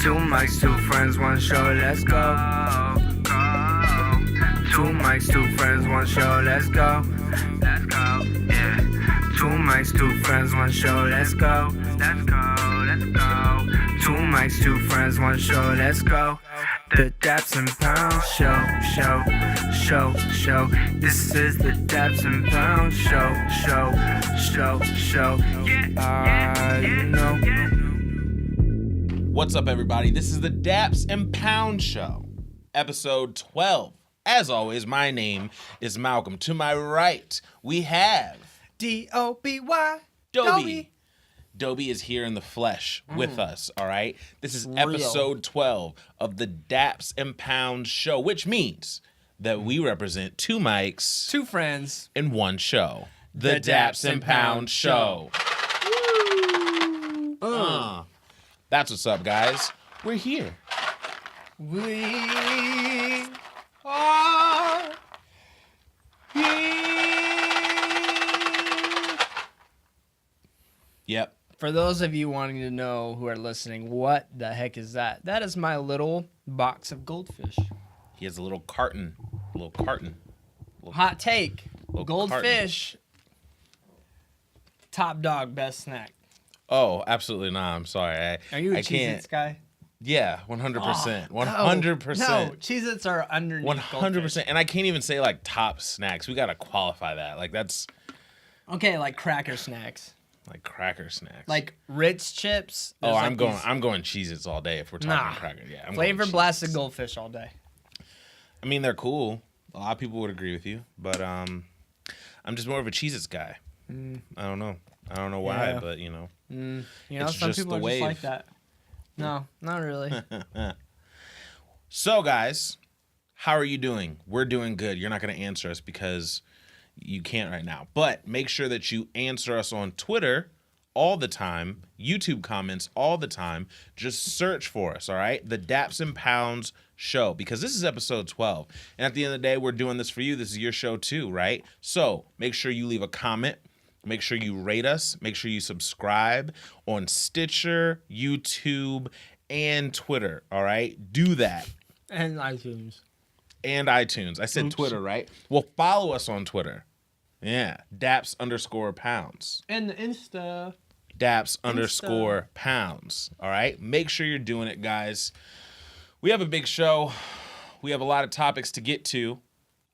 Two mics, two friends, one show, let's go. Two mics, two friends, one show, let's go. Let's go, yeah. Two mics, two friends, one show, let's go. Let's go, let's go. Two mics, two friends, one show, let's go. The Daps and Pounds show. This is the Daps and Pounds show. You know. What's up, everybody? This is the Daps and Pounds show, episode 12. As always, my name is Malcolm. To my right, we have D-O-B-Y. Dobie. Dobie is here in the flesh with us, all right? This is episode 12 of the Daps and Pounds show, which means that we represent two mics, Two friends. and one show. The Daps and Pounds show. That's what's up, guys. We're here. We are here. Yep. For those of you wanting to know who are listening, what the heck is that? That is my little box of goldfish. He has a little carton. Hot take. Little Goldfish. Top dog, best snack. Oh, absolutely not. I'm sorry. Are you a I can't. Cheez-Its guy? Yeah, 100%. No, 100%. Cheez-Its are underneath 100%. And I can't even say like top snacks. We got to qualify that. Like that's Okay, like cracker snacks. like cracker snacks. Like Ritz chips. Oh, There's I'm like going Cheez-Its all day if we're talking cracker. Yeah, I'm Flavor going blasted Cheez-Its. goldfish all day. I mean, they're cool. A lot of people would agree with you, but I'm just more of a Cheez-Its guy. I don't know why, Yeah. but you know. You know, It's some just people the are wave. just like that. No, not really. So, guys, how are you doing? We're doing good. You're not going to answer us because you can't right now. But make sure that you answer us on Twitter all the time, YouTube comments all the time. Just search for us, all right? The Daps and Pounds show, because this is episode 12. And at the end of the day, we're doing this for you. This is your show too, right? So make sure you leave a comment. Make sure you rate us. Make sure you subscribe on Stitcher, YouTube, and Twitter, all right? Do that. And iTunes. And iTunes. I said Oops. Twitter, right? Well, follow us on Twitter. Yeah. Daps_pounds. And the Insta. Daps_pounds. All right? Make sure you're doing it, guys. We have a big show. We have a lot of topics to get to.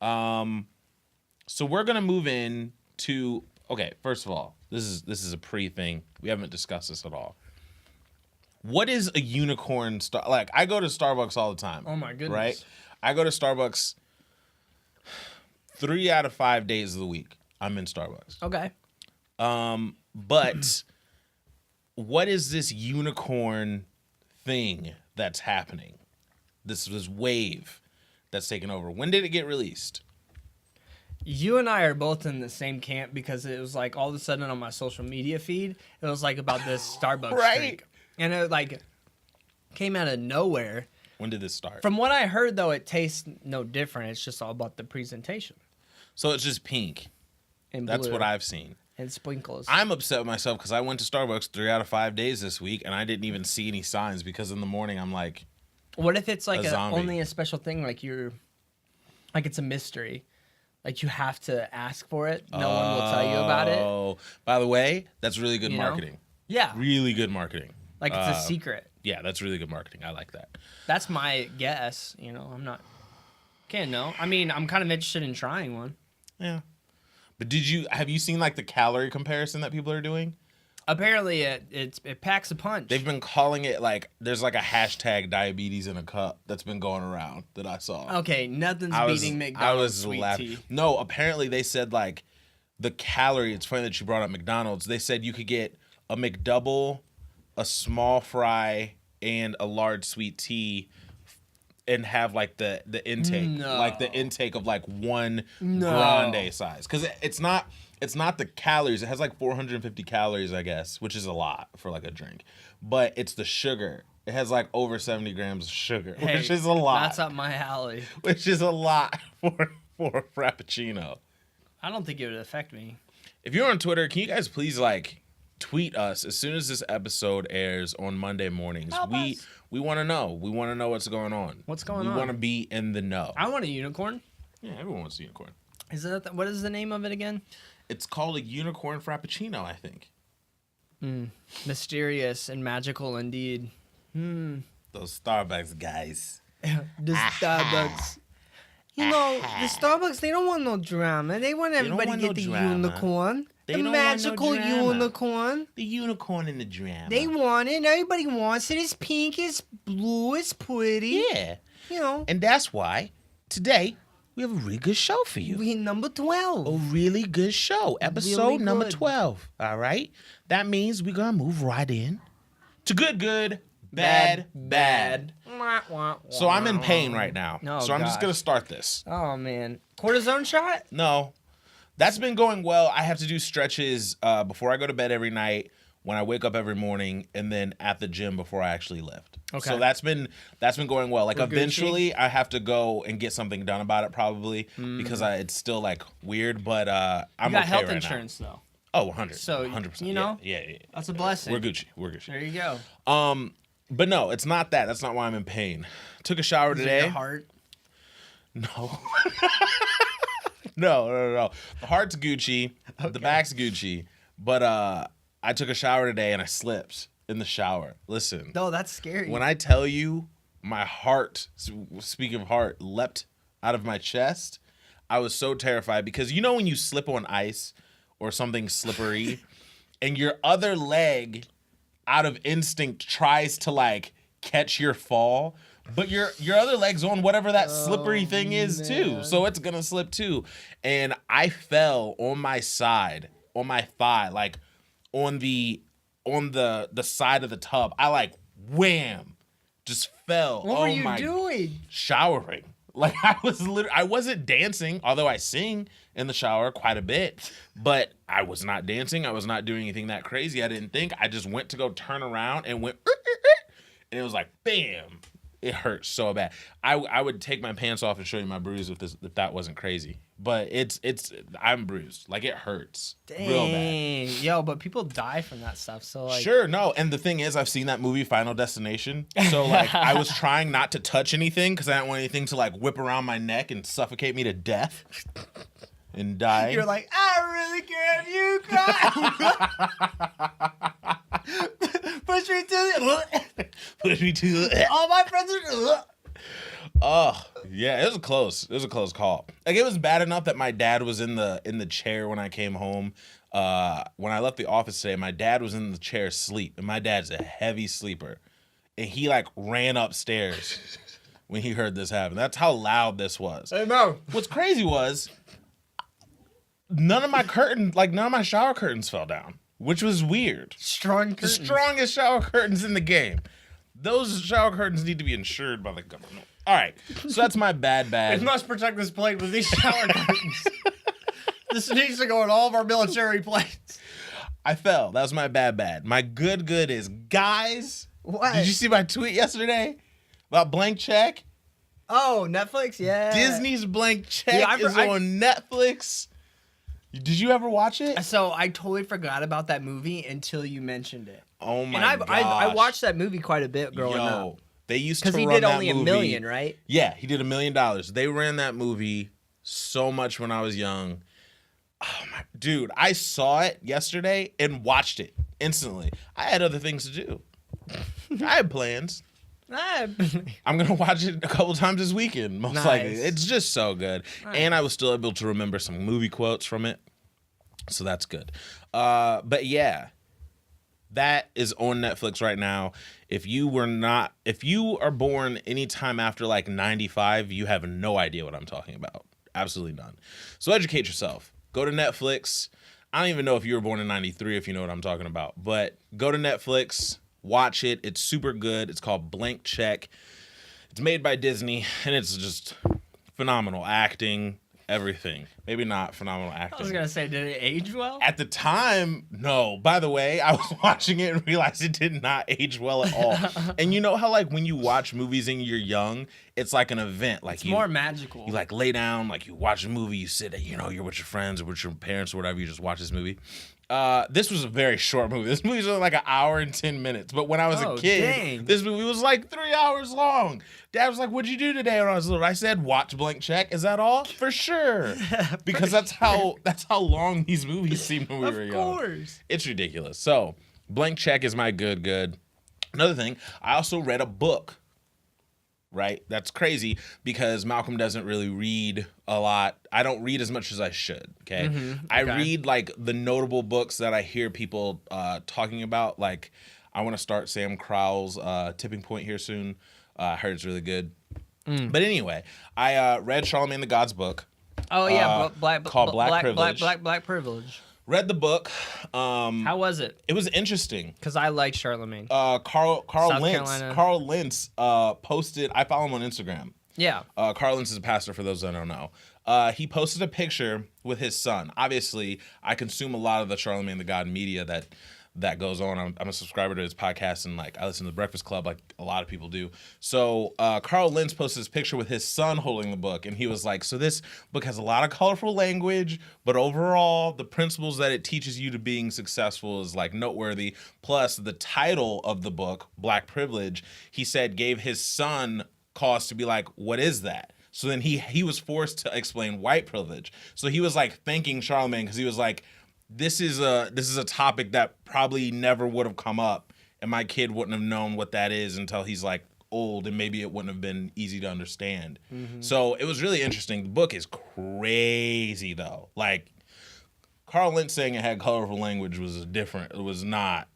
So we're going to move in to... Okay, first of all, this is a pre-thing. We haven't discussed this at all. What is a unicorn like? I go to Starbucks all the time. Oh my goodness. Right? I go to Starbucks 3 out of 5 days of the week. I'm in Starbucks. Okay. But what is this unicorn thing that's happening? This wave that's taken over. When did it get released? You and I are both in the same camp because it was like all of a sudden on my social media feed, it was like about this Starbucks Right. drink. And it like came out of nowhere. When did this start? From what I heard though, it tastes no different. It's just all about the presentation. So it's just pink. And That's blue what I've seen. and sprinkles. I'm upset with myself because I went to Starbucks 3 out of 5 days this week and I didn't even see any signs because in the morning I'm like, What if it's like A zombie. only a special thing, like it's a mystery, like you have to ask for it. No one will tell you about it. Oh, by the way, that's really good You know? marketing. Yeah, Really good marketing. like it's a secret. Yeah, that's really good marketing. I like that. That's my guess. You know, I'm not. Can't know. I mean, I'm kind of interested in trying one. Yeah. But have you seen like the calorie comparison that people are doing? Apparently, it packs a punch. They've been calling it like there's like a hashtag diabetes in a cup that's been going around that I saw. Okay, nothing's beating I McDonald's was sweet laughing. tea. No, apparently they said like the calorie. It's funny that you brought up McDonald's. They said you could get a McDouble, a small fry, and a large sweet tea, and have like the intake, No. like the intake of like one No. grande size. Because it's not the calories. It has like 450 calories, I guess, which is a lot for like a drink. But it's the sugar. It has like over 70 grams of sugar, Hey, which is a lot. That's up my alley. Which is a lot for a frappuccino. I don't think it would affect me. If you're on Twitter, can you guys please like tweet us as soon as this episode airs on Monday mornings. We want to know. We want to know what's going on. What's going on? We want to be in the know. I want a unicorn. Yeah, everyone wants a unicorn. Is that what is the name of it again? It's called a unicorn frappuccino, I think. Mysterious and magical indeed. Those Starbucks guys. The Starbucks. You know, the Starbucks, they don't want no drama. They want everybody to get the unicorn. The magical unicorn. The unicorn in the drama. They want it. Everybody wants it. It's pink. It's blue. It's pretty. Yeah. You know. And that's why today we have a really good show for you. We number 12. A really good show. Episode Really number good. 12. All right? That means we're going to move right in to good, bad. So I'm in pain right now. Oh, so I'm just gosh. going to start this. Oh, man. Cortisone shot? No. That's been going well. I have to do stretches before I go to bed every night, when I wake up every morning, and then at the gym before I actually lift. Okay. So that's been going well. Like, We're eventually I have to go and get something done about it probably because it's still like weird, but I'm You got okay health right insurance, though. now. Oh, 100. So, 100%. you know, Yeah. That's a blessing. We're Gucci. There you go. But no, it's not that. That's not why I'm in pain. Took a shower Is it today. your heart? No. No. The heart's Gucci. Okay. The back's Gucci. But I took a shower today and I slipped in the shower. Listen. No, that's scary. When I tell you my heart, speaking of heart, leapt out of my chest, I was so terrified because you know when you slip on ice or something slippery and your other leg out of instinct tries to like catch your fall, but your other leg's on whatever that slippery thing is too, so it's gonna slip too. And I fell on my side, on my thigh, like on the side of the tub. I like wham, just fell. What were you doing? Showering. Like I wasn't dancing, although I sing in the shower quite a bit, but I was not dancing. I was not doing anything that crazy. I didn't think. I just went to go turn around and went, and it was like, bam. It hurts so bad. I would take my pants off and show you my bruise if that wasn't crazy. But I'm bruised. Like, it hurts real bad. Yo, but people die from that stuff. So like, sure, no. And the thing is, I've seen that movie Final Destination. So like, I was trying not to touch anything because I didn't want anything to like whip around my neck and suffocate me to death and die. You're like, I really can't. You cry. Push me to the. All my friends are. Oh, yeah, it was a close call. Like, it was bad enough that my dad was in the chair when I came home. When I left the office today, my dad was in the chair asleep, and my dad's a heavy sleeper. And he like ran upstairs when he heard this happen. That's how loud this was. I know. What's crazy was none of my shower curtains fell down, which was weird. Strong The curtains. strongest shower curtains in the game. Those shower curtains need to be insured by the government. All right, so that's my bad. It must protect this plane with these shower curtains. This needs to go in all of our military planes. I fell. That was my bad. My good is, guys. What? Did you see my tweet yesterday about Blank Check? Oh, Netflix, yeah. Disney's Blank Check Yeah, is on Netflix. Did you ever watch it? So I totally forgot about that movie until you mentioned it. Oh my And gosh. I watched that movie quite a bit growing up. They used to Because he run did that only movie. $1 million, right? Yeah, he did $1 million. They ran that movie so much when I was young. Oh my dude, I saw it yesterday and watched it instantly. I had other things to do. I had plans. I'm gonna watch it a couple times this weekend, most likely. It's just so good. Nice. And I was still able to remember some movie quotes from it. So that's good. But yeah. That is on Netflix right now. If you are born anytime after like 95, you have no idea what I'm talking about. Absolutely none. So educate yourself. Go to Netflix. I don't even know if you were born in 93, if you know what I'm talking about. But go to Netflix, watch it. It's super good. It's called Blank Check. It's made by Disney, and it's just phenomenal acting. Everything. Maybe not phenomenal acting. I was going to say, did it age well? At the time, no. By the way, I was watching it and realized it did not age well at all. And you know how, like, when you watch movies and you're young, it's like an event. Like, it's more magical. You, like, lay down, like, you watch a movie, you sit, you're with your friends or with your parents or whatever, you just watch this movie. This was a very short movie. This movie's only like an hour and 10 minutes. But when I was a kid, dang. this movie was like 3 hours long. Dad was like, "What'd you do today?" When I was little, I said, "Watch Blank Check." Is that all? For sure. Because that's how long these movies seemed when we were young. Of course. It's ridiculous. So, Blank Check is my good. Another thing, I also read a book. Right? That's crazy because Malcolm doesn't really read a lot. I don't read as much as I should, okay? I read like the notable books that I hear people talking about. Like, I want to start Sam Crowell's Tipping Point here soon. I heard it's really good. But anyway, I read Charlemagne the God's book. Oh yeah, called Black Privilege. Black Privilege. Read the book. How was it? It was interesting. Because I like Charlemagne. Carl Carolina. Lentz posted. I follow him on Instagram. Yeah. Carl Lentz is a pastor, for those that don't know. He posted a picture with his son. Obviously, I consume a lot of the Charlemagne the God media that goes on. I'm a subscriber to his podcast, and like I listen to the Breakfast Club like a lot of people do. So Carl Lentz posted this picture with his son holding the book, and he was like, "So this book has a lot of colorful language, but overall the principles that it teaches you to being successful is like noteworthy. Plus the title of the book, Black Privilege," he said gave his son cause to be like, "What is that?" So then he was forced to explain white privilege. So he was like thanking Charlemagne because he was like, This is a topic that probably never would have come up, and my kid wouldn't have known what that is until he's like old, and maybe it wouldn't have been easy to understand. So it was really interesting. The book is crazy though. Like Carl Lentz saying it had colorful language was different. It was not.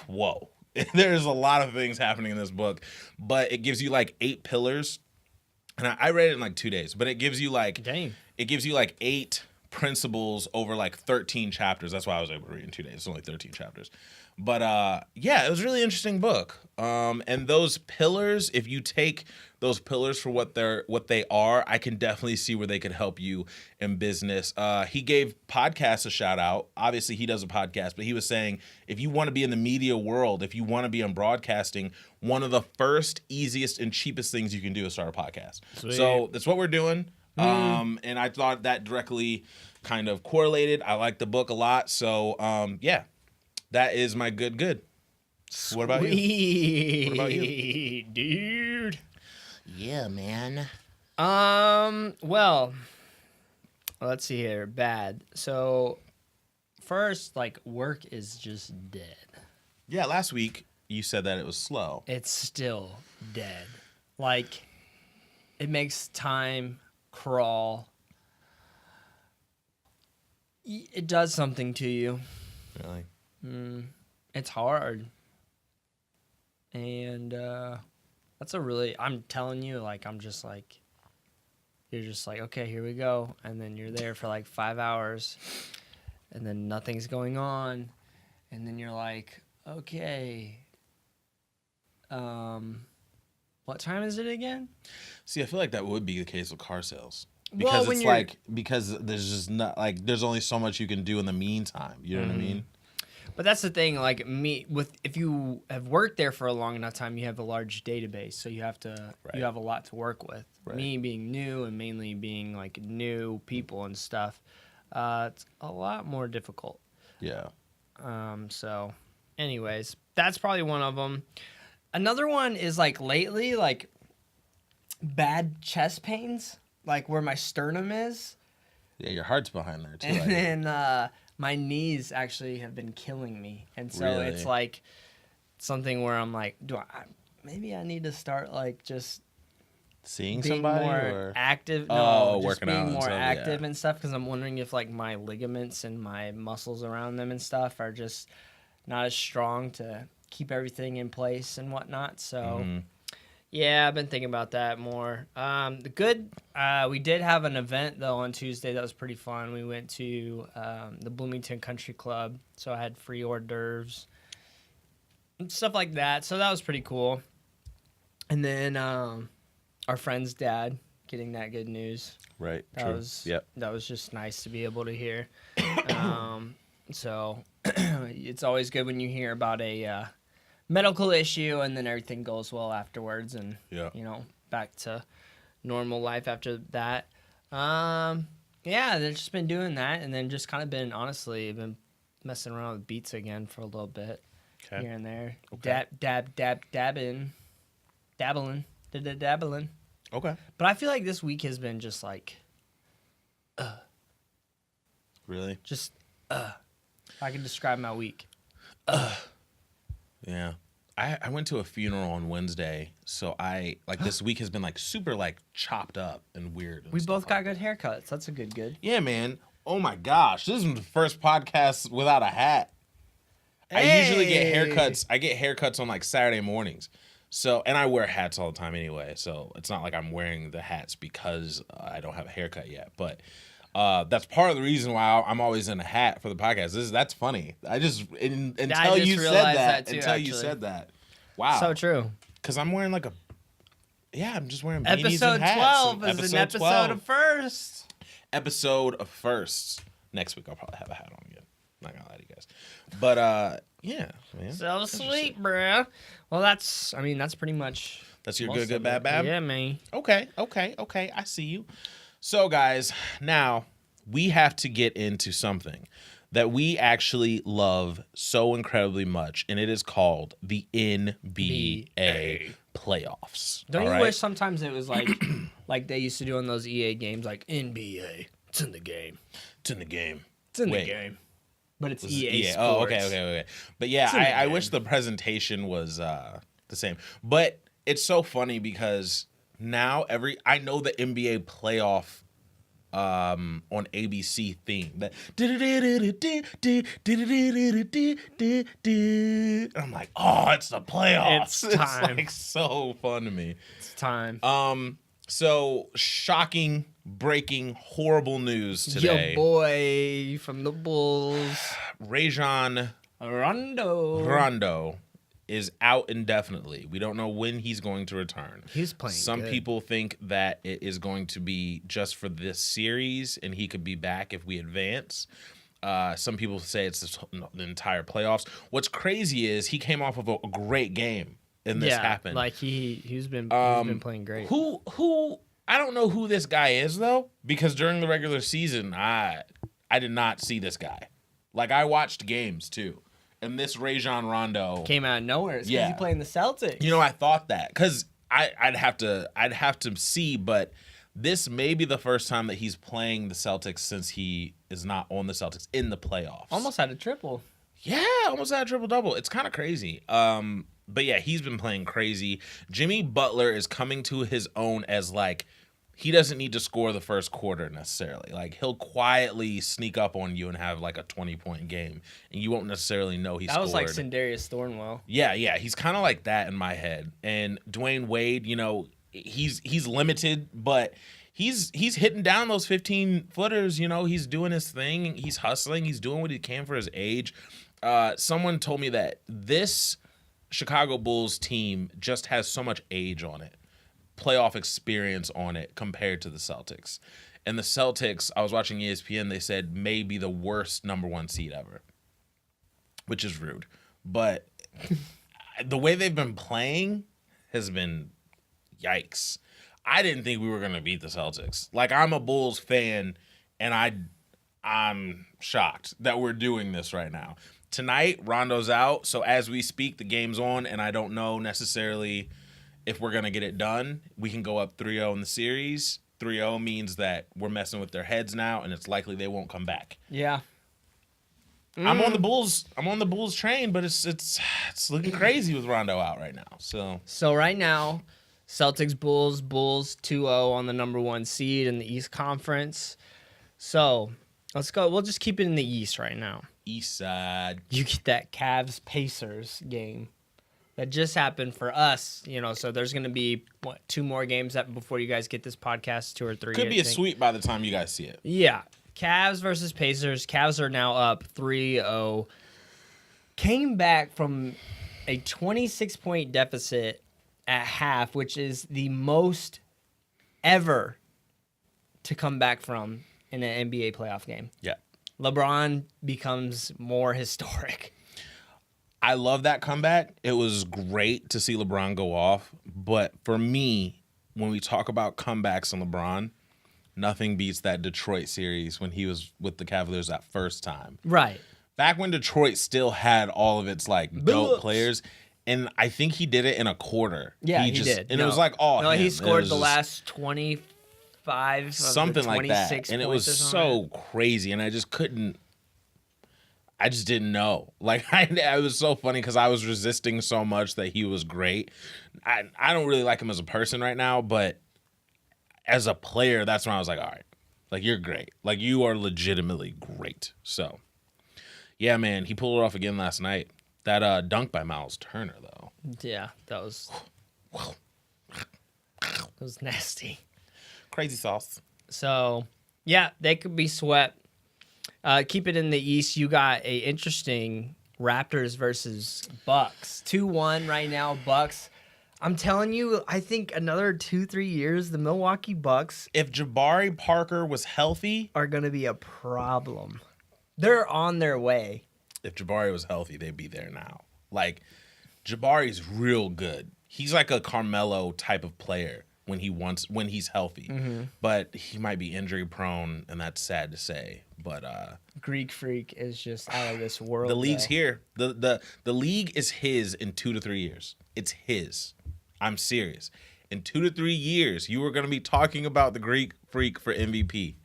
Whoa. There's a lot of things happening in this book, but it gives you like 8 pillars, and I read it in like 2 days. But it gives you like it gives you like 8 principles over like 13 chapters. That's why I was able to read in 2 days. It's only 13 chapters. But yeah, it was a really interesting book. And those pillars, if you take those pillars for what they are, I can definitely see where they could help you in business. He gave podcasts a shout out. Obviously, he does a podcast, but he was saying if you want to be in the media world, if you want to be in broadcasting, one of the first, easiest, and cheapest things you can do is start a podcast. Sweet. So that's what we're doing. And I thought that directly kind of correlated. I like the book a lot. So, yeah, that is my good. Sweet. What about you? What about you? Dude. Yeah, man. Well, let's see here. Bad. So, first, like, work is just dead. Yeah, last week you said that it was slow. It's still dead. Like, it makes time crawl. It does something to you. Really? It's hard. And that's a really, I'm telling you, like, I'm just like, you're just like, okay, here we go. And then you're there for like 5 hours, and then nothing's going on. And then you're like, okay, what time is it again? See, I feel like that would be the case with car sales. Well, Because because there's just not like there's only so much you can do in the meantime. You know what I mean? But that's the thing, like if you have worked there for a long enough time, you have a large database, so you have a lot to work with. Right. Me being new and mainly being like new people and stuff, it's a lot more difficult. Yeah. So, anyways, that's probably one of them. Another one is like lately, like bad chest pains, like where my sternum is. Yeah, your heart's behind there too. And then my knees actually have been killing me, and so it's like something where I'm like, maybe I need to start like just seeing being somebody more or active. just working being out more active yeah. and stuff, because I'm wondering if like my ligaments and my muscles around them and stuff are just not as strong to keep everything in place and whatnot. So. Yeah, I've been thinking about that more. We did have an event, though, on Tuesday that was pretty fun. We went to the Bloomington Country Club, so I had free hors d'oeuvres and stuff like that. So that was pretty cool. And then our friend's dad getting that good news. Right, That was just nice to be able to hear. So it's always good when you hear about a medical issue and then everything goes well afterwards, and back to normal life after that. Yeah, they've just been doing that, and then just kind of been messing around with beats again for a little bit here and there. Okay. Dabbling. Okay. But I feel like this week has been just like, Really? just I can describe my week. Yeah. I went to a funeral on Wednesday, so this week has been like super like chopped up and weird. And We stuff both got like good haircuts. That's a good. Yeah, man. Oh my gosh, this is the first podcast without a hat. I usually get haircuts. I get haircuts on like Saturday mornings. So, and I wear hats all the time anyway. So it's not like I'm wearing the hats because I don't have a haircut yet. But that's part of the reason why I'm always in a hat for the podcast. That's funny. Until you said that. Too, until actually. you said that. Wow. So true. Because I'm wearing like I'm just wearing beanies Episode and hats. 12 is an episode of first. Episode of firsts. Next week I'll probably have a hat on again. Not gonna lie to you guys. But yeah, man. So sweet, bruh. Well, that's pretty much. That's your most good, of bad, it. bad? Yeah, man. Okay. I see you. So guys, now we have to get into something that we actually love so incredibly much, and it is called the NBA playoffs. Don't all you right? wish sometimes it was like like they used to do in those EA games, like NBA? It's in the game. It's in the game. It's in Wait. the game. But it's Was it EA EA? Sports. Oh, okay. But yeah, in the I game. wish the presentation was the same. But it's so funny because now I know the NBA playoff on ABC theme. That and I'm like, oh, it's the playoffs. It's time. It's like so fun to me. It's time. So shocking, breaking, horrible news today. Your boy from the Bulls, Rajon Rondo is out indefinitely. We don't know when he's going to return. He's playing Some good. people think that it is going to be just for this series and he could be back if we advance. Some people say it's the entire playoffs. What's crazy is he came off of a great game and this happened. Like he's been playing great. Who I don't know who this guy is though, because during the regular season I did not see this guy. Like I watched games too. And this Rajon Rondo Came out of nowhere. It's because he played in the Celtics. You know, I thought that because I'd have to see, but this may be the first time that he's playing the Celtics since he is not on the Celtics in the playoffs. Almost had a triple. Yeah, almost had a triple double. It's kind of crazy. But yeah, he's been playing crazy. Jimmy Butler is coming to his own as like he doesn't need to score the first quarter necessarily. Like he'll quietly sneak up on you and have like a 20-point game, and you won't necessarily know he scored. That was like Sindarius Thornwell. Yeah, he's kind of like that in my head. And Dwayne Wade, you know, he's limited, but he's hitting down those 15-footers. You know, he's doing his thing. He's hustling. He's doing what he can for his age. Someone told me that this Chicago Bulls team just has so much age on it, playoff experience on it compared to the Celtics. And the Celtics, I was watching ESPN, they said may be the worst number one seed ever, which is rude. But the way they've been playing has been yikes. I didn't think we were going to beat the Celtics. Like, I'm a Bulls fan, and I'm shocked that we're doing this right now. Tonight, Rondo's out, so as we speak, the game's on, and I don't know necessarily if we're going to get it done. We can go up 3-0 in the series. 3-0 means that we're messing with their heads now, and it's likely they won't come back. Yeah. I'm on the Bulls train, but it's looking crazy with Rondo out right now. So right now, Celtics Bulls 2-0 on the number one seed in the East Conference. So let's go. We'll just keep it in the East right now. East Side. You get that Cavs Pacers game that just happened for us, you know. So there's going to be 2 more games before you guys get this podcast, 2 or 3. Could be a sweep by the time you guys see it. Yeah. Cavs versus Pacers. Cavs are now up 3-0. Came back from a 26-point deficit at half, which is the most ever to come back from in an NBA playoff game. Yeah. LeBron becomes more historic. I love that comeback. It was great to see LeBron go off. But for me, when we talk about comebacks on LeBron, nothing beats that Detroit series when he was with the Cavaliers that first time. Right. Back when Detroit still had all of its like dope players, and I think he did it in a quarter. Yeah, he did. And it was like all No, him. he scored the just last 25 of something the like that, 26 and it was points or so something. crazy, and I just didn't know. Like it was so funny because I was resisting so much that he was great. I don't really like him as a person right now, but as a player, that's when I was like, all right, like you're great, like you are legitimately great. So. Yeah, man, he pulled it off again last night. That dunk by Miles Turner, though. Yeah, that was nasty. Crazy sauce. So, yeah, they could be swept. Keep it in the East. You got a interesting Raptors versus Bucks. 2-1 right now, Bucks. I'm telling you, I think another 2-3 years, the Milwaukee Bucks, If Jabari Parker was healthy, are going to be a problem. They're on their way. if Jabari was healthy, they'd be there now. Like, Jabari's real good. He's like a Carmelo type of player when he's healthy. But he might be injury prone, and that's sad to say. But Greek Freak is just out of this world. the league's though. here. The league is his in 2 to 3 years. It's his. I'm serious. In 2 to 3 years, you are going to be talking about the Greek Freak for MVP.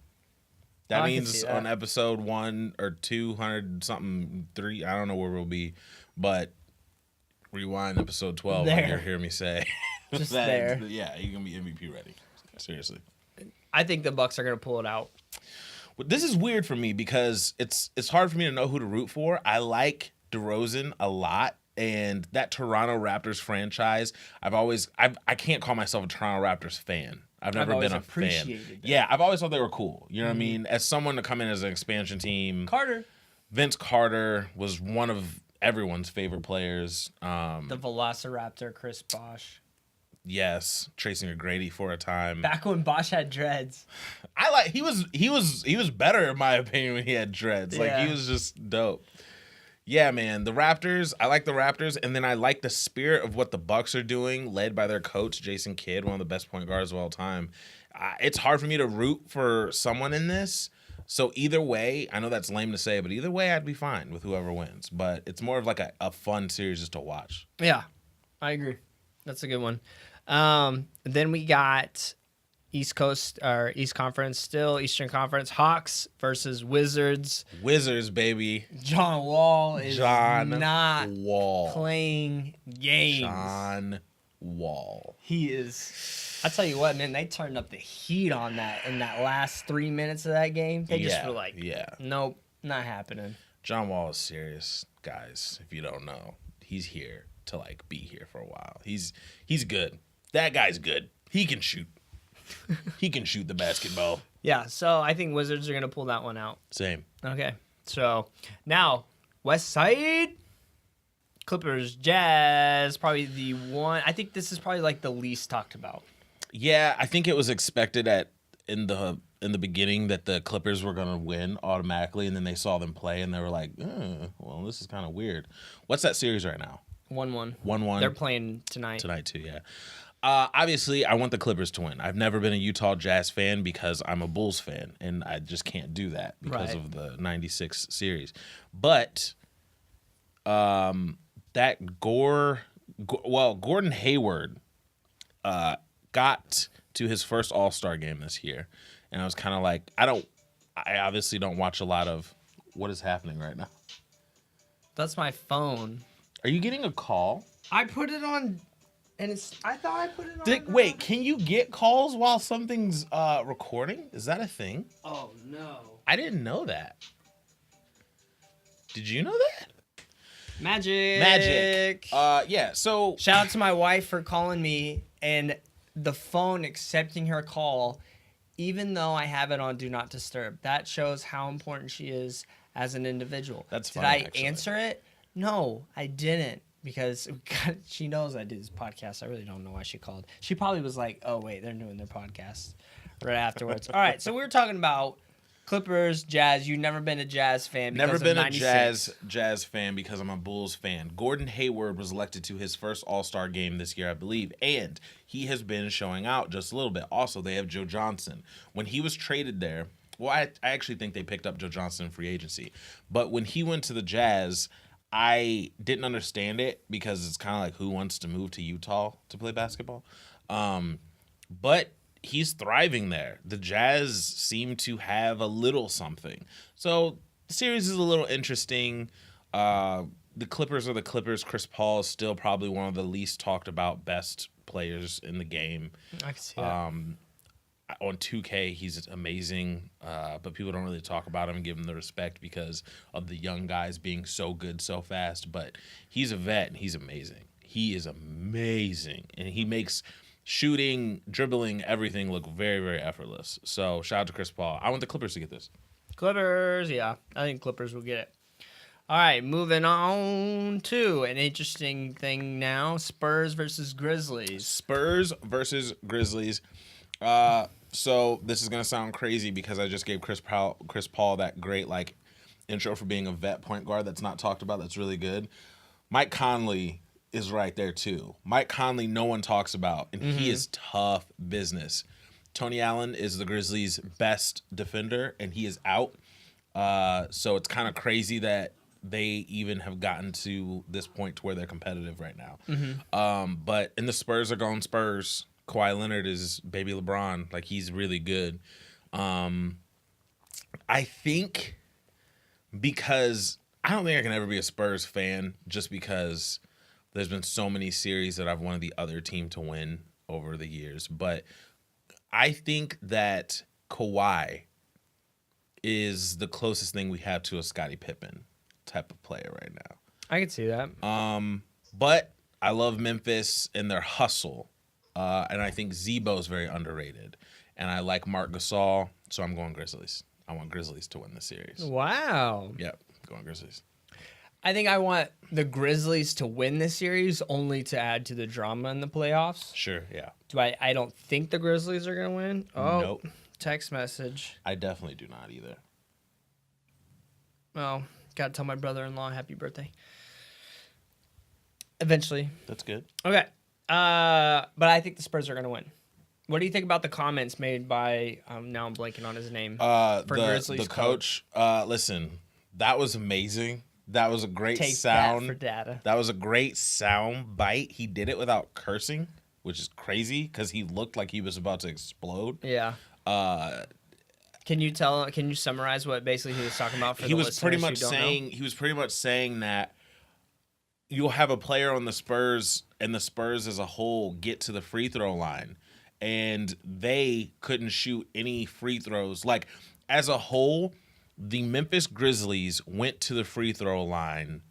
That I can means see that. on episode 1 or 200 something 3, I don't know where we'll be, but rewind episode 12 and There. you'll hear me say Just that, there. yeah, you're gonna be MVP ready. Seriously. I think the Bucks are going to pull it out. But this is weird for me because it's hard for me to know who to root for. I like DeRozan a lot. And that Toronto Raptors franchise, I can't call myself a Toronto Raptors fan. I've never always been a fan. appreciated them. Yeah, I've always thought they were cool. You know what I mean? As someone to come in as an expansion team, Carter. Vince Carter was one of everyone's favorite players. The Velociraptor, Chris Bosh. Yes, Tracy McGrady for a time. Back when Bosh had dreads. He was better in my opinion when he had dreads. Like Yeah. he was just dope. Yeah, man, the Raptors. I like the Raptors, and then I like the spirit of what the Bucks are doing, led by their coach Jason Kidd, one of the best point guards of all time. It's hard for me to root for someone in this. So either way, I know that's lame to say, but either way, I'd be fine with whoever wins. But it's more of like a fun series just to watch. Yeah, I agree. That's a good one. Then we got East Coast or East Conference, still Eastern Conference. Hawks versus Wizards. Wizards, baby. John Wall is John not Wall. playing games. John Wall. He is. I tell you what, man, they turned up the heat on that in that last 3 minutes of that game. They just were like, nope, not happening. John Wall is serious, guys. If you don't know, he's here to like be here for a while. He's good. That guy's good. He can shoot. He can shoot the basketball. Yeah, so I think Wizards are going to pull that one out. Same. Okay, so now West Side Clippers, Jazz, probably the one. I think this is probably like the least talked about. Yeah, I think it was expected in the beginning that the Clippers were gonna win automatically, and then they saw them play and they were like, well, this is kind of weird. What's that series right now? 1-1. 1-1. They're playing tonight. Tonight too, yeah. Obviously, I want the Clippers to win. I've never been a Utah Jazz fan because I'm a Bulls fan, and I just can't do that because Right. of the 96 series. But that Gordon Hayward got to his first All-Star game this year, and I was kind of like, I obviously don't watch a lot of what is happening right now. That's my phone. Are you getting a call? I put it on, and I thought I put it on. Dick, wait, can you get calls while something's recording? Is that a thing? Oh, no. I didn't know that. Did you know that? Magic. Yeah, so Shout out to my wife for calling me and the phone accepting her call, even though I have it on Do Not Disturb. That shows how important she is as an individual. That's Did funny, I actually. answer it? No, I didn't. Because she knows I do this podcast. I really don't know why she called. She probably was like, oh, wait, they're doing their podcast right afterwards. All right, so we were talking about Clippers, Jazz. You've never been a Jazz fan. Never Because been of a 96. Jazz fan because I'm a Bulls fan. Gordon Hayward was elected to his first All-Star game this year, I believe, and he has been showing out just a little bit. Also, they have Joe Johnson. When he was traded there, well, I actually think they picked up Joe Johnson in free agency, but when he went to the Jazz, I didn't understand it because it's kind of like who wants to move to Utah to play basketball, but he's thriving there. The Jazz seem to have a little something. So the series is a little interesting. The Clippers are the Clippers. Chris Paul is still probably one of the least talked about best players in the game. I can see that. On 2K, he's amazing, but people don't really talk about him and give him the respect because of the young guys being so good so fast. But he's a vet, and he's amazing. He is amazing, and he makes shooting, dribbling, everything look very, very effortless. So shout out to Chris Paul. I want the Clippers to get this. Clippers, yeah. I think Clippers will get it. All right, moving on to an interesting thing now. Spurs versus Grizzlies. Spurs versus Grizzlies. So this is gonna sound crazy because I just gave Chris Paul that great like intro for being a vet point guard that's not talked about. That's really good. Mike Conley is right there too. Mike Conley, no one talks about, and he is tough business. Tony Allen is the Grizzlies' best defender, and he is out. So it's kind of crazy that they even have gotten to this point to where they're competitive right now. But and the Spurs are going Spurs. Kawhi Leonard is baby LeBron. Like, he's really good. I think because I don't think I can ever be a Spurs fan just because there's been so many series that I've wanted the other team to win over the years. But I think that Kawhi is the closest thing we have to a Scottie Pippen type of player right now. I can see that. But I love Memphis and their hustle. And I think Zebo is very underrated. And I like Marc Gasol, so I'm going Grizzlies. I want Grizzlies to win the series. Wow. Yep, going Grizzlies. I think I want the Grizzlies to win this series only to add to the drama in the playoffs. Sure, yeah. I don't think the Grizzlies are going to win. Oh, Nope. Text message. I definitely do not either. Well, got to tell my brother-in-law happy birthday. Eventually. That's good. Okay. But I think the Spurs are going to win. What do you think about the comments made by, now I'm blanking on his name, for Grizzlies the coach? Listen, that was amazing. That was a great Take sound. that for data. That was a great sound bite. He did it without cursing, which is crazy because he looked like he was about to explode. Yeah. Can you summarize what basically he was talking about for He the was pretty listeners much who don't know? saying he was pretty much saying that you'll have a player on the Spurs and the Spurs as a whole get to the free throw line, and they couldn't shoot any free throws. Like, as a whole, the Memphis Grizzlies went to the free throw line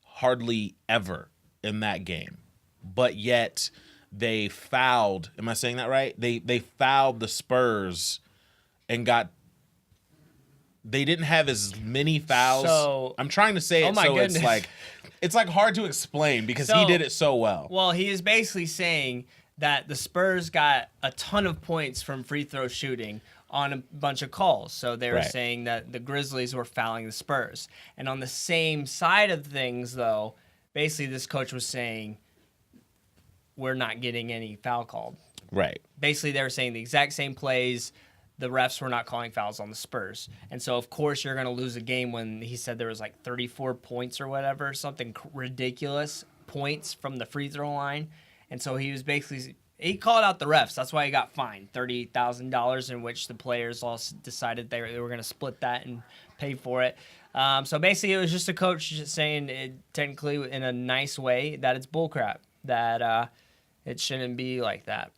hardly ever in that game, but yet they fouled. Am I saying that right? They fouled the Spurs and got. They didn't have as many fouls. So, I'm trying to say it my so goodness. it's like hard to explain because he did it so well. Well, he is basically saying that the Spurs got a ton of points from free throw shooting on a bunch of calls. So they were Right. saying that the Grizzlies were fouling the Spurs. And on the same side of things, though, basically this coach was saying, we're not getting any foul called. Right. Basically, they were saying the exact same plays. The refs were not calling fouls on the Spurs. And so, of course, you're going to lose a game when he said there was like 34 points or whatever, something ridiculous points from the free throw line. And so he was basically, he called out the refs. That's why he got fined $30,000, in which the players all decided they were going to split that and pay for it. So basically, it was just a coach just saying it, technically in a nice way that it's bullcrap, that it shouldn't be like that.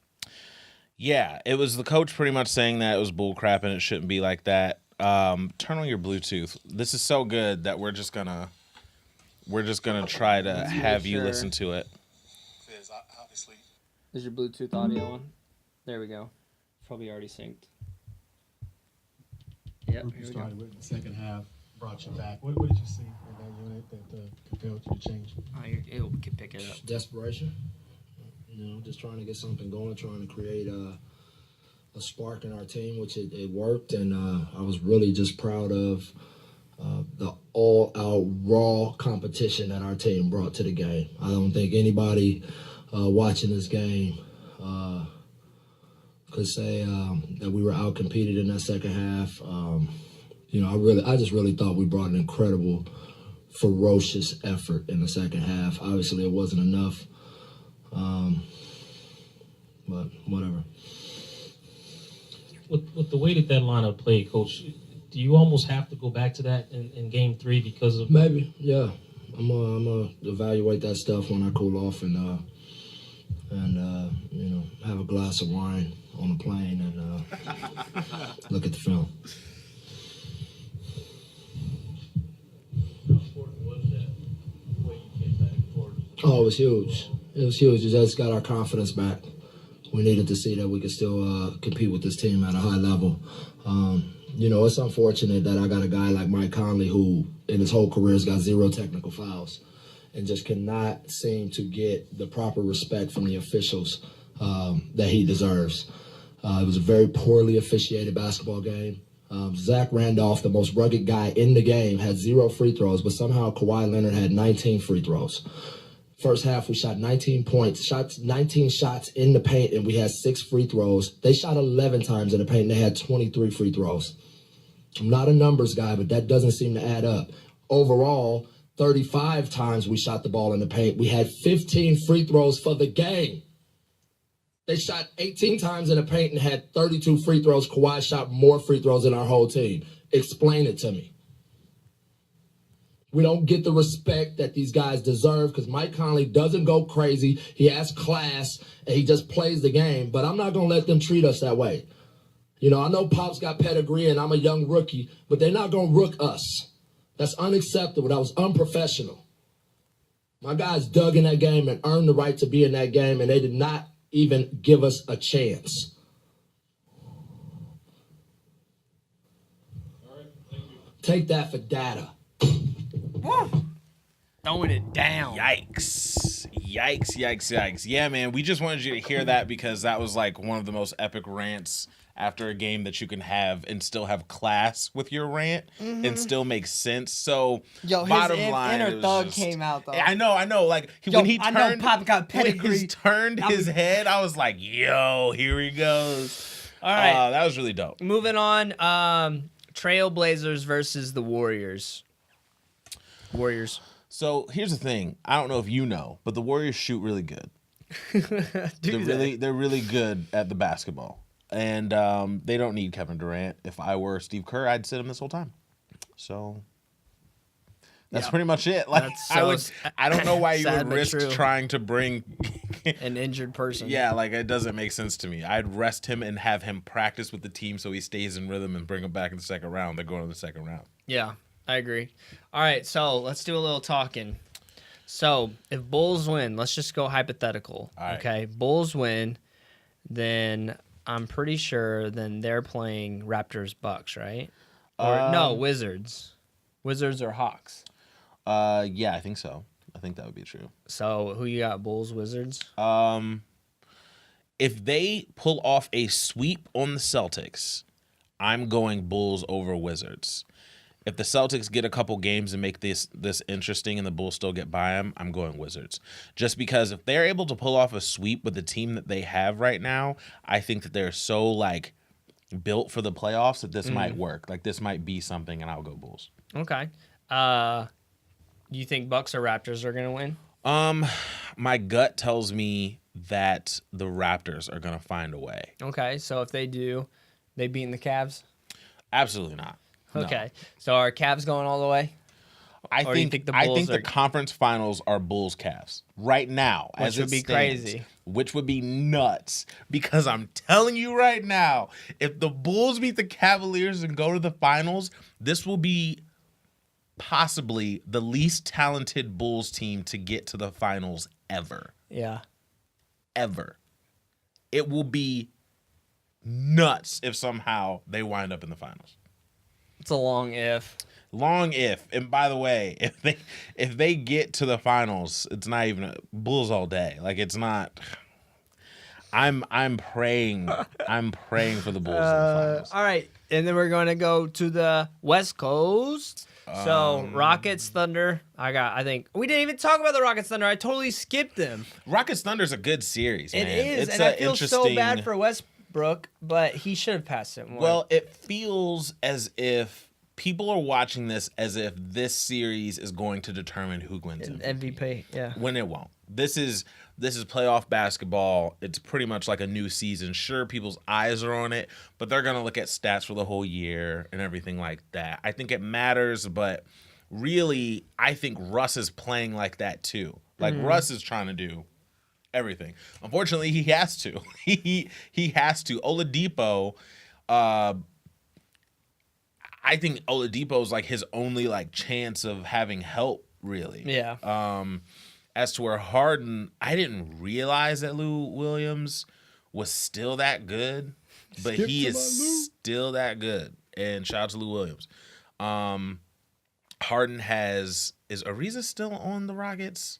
Yeah, it was the coach pretty much saying that it was bullcrap and it shouldn't be like that. Turn on your Bluetooth. This is so good that we're just gonna try to have you listen to it. Obviously. Is your Bluetooth audio on? There we go. Probably already synced. Yep, You here we go. started with the second half, brought you back. What did you see in that unit that compelled you to change? It can pick it up. Desperation, just trying to get something going, trying to create a spark in our team, which it worked, and I was really just proud of the all-out raw competition that our team brought to the game. I don't think anybody watching this game could say that we were out-competed in that second half. I just really thought we brought an incredible, ferocious effort in the second half. Obviously, it wasn't enough, but whatever. With the way that lineup played, Coach, do you almost have to go back to that in Game 3 because of... Maybe, yeah. I'm gonna evaluate that stuff when I cool off and have a glass of wine on the plane and look at the film. How important was that, the way you came back for it? Oh, it was huge. It was huge. It just got our confidence back. We needed to see that we could still compete with this team at a high level. It's unfortunate that I got a guy like Mike Conley who, in his whole career, has got 0 technical fouls and just cannot seem to get the proper respect from the officials that he deserves. It was a very poorly officiated basketball game. Zach Randolph, the most rugged guy in the game, had 0 free throws, but somehow Kawhi Leonard had 19 free throws. First half, we shot 19 shots in the paint, and we had 6 free throws. They shot 11 times in the paint, and they had 23 free throws. I'm not a numbers guy, but that doesn't seem to add up. Overall, 35 times we shot the ball in the paint. We had 15 free throws for the game. They shot 18 times in the paint and had 32 free throws. Kawhi shot more free throws than our whole team. Explain it to me. We don't get the respect that these guys deserve because Mike Conley doesn't go crazy. He has class, and he just plays the game. But I'm not going to let them treat us that way. I know Pop's got pedigree, and I'm a young rookie, but they're not going to rook us. That's unacceptable. That was unprofessional. My guys dug in that game and earned the right to be in that game, and they did not even give us a chance. All right, thank you. Take that for data. Throwing it down. Yikes. Yeah, man, we just wanted you to hear that because that was like one of the most epic rants after a game that you can have and still have class with your rant and still make sense. So, bottom line, inner thug came out though. I know. Like when he turned, I know Pop got pedigree. When he turned his head, I was like, "Yo, here he goes." All right, that was really dope. moving on. Trailblazers versus the Warriors. So here's the thing. I don't know if you know, but the Warriors shoot really good. They're really good at the basketball. And they don't need Kevin Durant. If I were Steve Kerr, I'd sit him this whole time. So that's pretty much it. Like I don't know why you would risk trying to bring an injured person. Yeah, like it doesn't make sense to me. I'd rest him and have him practice with the team so he stays in rhythm and bring him back in the second round. They're going to the second round. Yeah, I agree. All right, so let's do a little talking. So if Bulls win, let's just go hypothetical. All right. Okay, Bulls win, then I'm pretty sure then they're playing Raptors Bucks, right? Or no, Wizards. Wizards or Hawks. Yeah, I think so. I think that would be true. So who you got, Bulls, Wizards? If they pull off a sweep on the Celtics, I'm going Bulls over Wizards. If the Celtics get a couple games and make this interesting and the Bulls still get by them, I'm going Wizards. Just because if they're able to pull off a sweep with the team that they have right now, I think that they're so like built for the playoffs that this might work. Like this might be something, and I'll go Bulls. Okay. Do you think Bucks or Raptors are gonna win? My gut tells me that the Raptors are gonna find a way. Okay, so if they do, they beating the Cavs? Absolutely not. No. Okay, so are Cavs going all the way? I think the conference finals are Bulls Cavs right now, which would be crazy. Which would be nuts because I'm telling you right now, if the Bulls beat the Cavaliers and go to the finals, this will be possibly the least talented Bulls team to get to the finals ever. Yeah, ever. It will be nuts if somehow they wind up in the finals. It's a long if. Long if. And by the way, if they get to the finals, it's not even Bulls all day. Like it's not. I'm praying. I'm praying for the Bulls in the finals. All right, and then we're going to go to the West Coast. So Rockets, Thunder. I think we didn't even talk about the Rockets, Thunder. I totally skipped them. Rockets Thunder's a good series, man. It is, It's and I a feel so interesting- bad for Westbrook, but he should have passed it more. Well, it feels as if people are watching this as if this series is going to determine who wins MVP, yeah. when it won't. This is playoff basketball. It's pretty much like a new season. Sure, people's eyes are on it, but they're going to look at stats for the whole year and everything like that. I think it matters, but really, I think Russ is playing like that too. Like Russ is trying to do everything. Unfortunately, he has to. he has to. Oladipo, I think Oladipo is like his only like chance of having help, really. Yeah. As to where Harden, I didn't realize that Lou Williams was still that good, but he is still that good. And shout out to Lou Williams. Harden is Ariza still on the Rockets?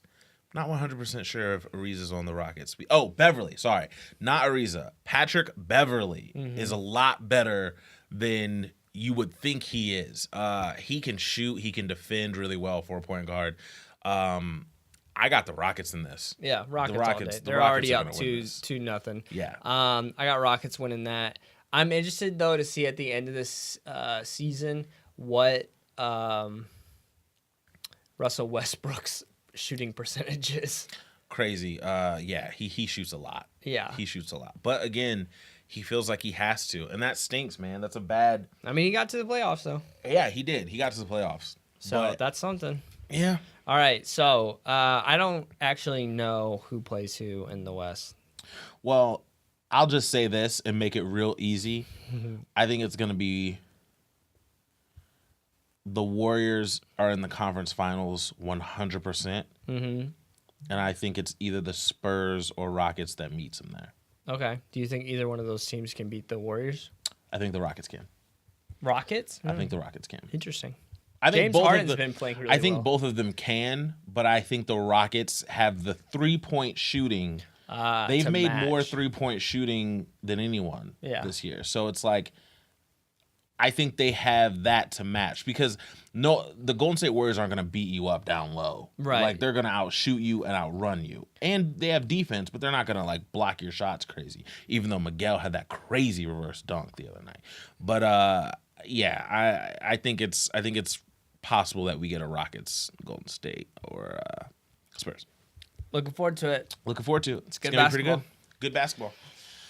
Not 100% sure if Ariza's on the Rockets. Beverly, sorry. Not Ariza. Patrick Beverly is a lot better than you would think he is. He can shoot. He can defend really well for a point guard. I got the Rockets in this. Yeah, Rockets all day. The They're Rockets already are up gonna win this. 2-0. Yeah. I got Rockets winning that. I'm interested though to see at the end of this season what Russell Westbrook's shooting percentage is. Crazy. Yeah, he shoots a lot. Yeah. He shoots a lot. But again, he feels like he has to. And that stinks, man. That's a bad. I mean, he got to the playoffs though. Yeah, he did. He got to the playoffs. So But, that's something. yeah. All right, so I don't actually know who plays who in the West. Well, I'll just say this and make it real easy. I think it's going to be the Warriors are in the conference finals 100%. Mm-hmm. And I think it's either the Spurs or Rockets that meets them there. Okay. Do you think either one of those teams can beat the Warriors? I think the Rockets can. Rockets? I think the Rockets can. Interesting. I think James both Harden's of them, been playing really I think well. both of them can, but I think the Rockets have the 3-point shooting. They've to made more match. 3-point shooting than anyone this year. So it's like I think they have that to match because the Golden State Warriors aren't going to beat you up down low. Right. Like they're going to outshoot you and outrun you. And they have defense, but they're not going to like block your shots crazy. Even though Miguel had that crazy reverse dunk the other night. But yeah, I think it's possible that we get a Rockets, Golden State, or Spurs. Looking forward to it. Looking forward to it. It's good gonna be pretty basketball. good. Good basketball.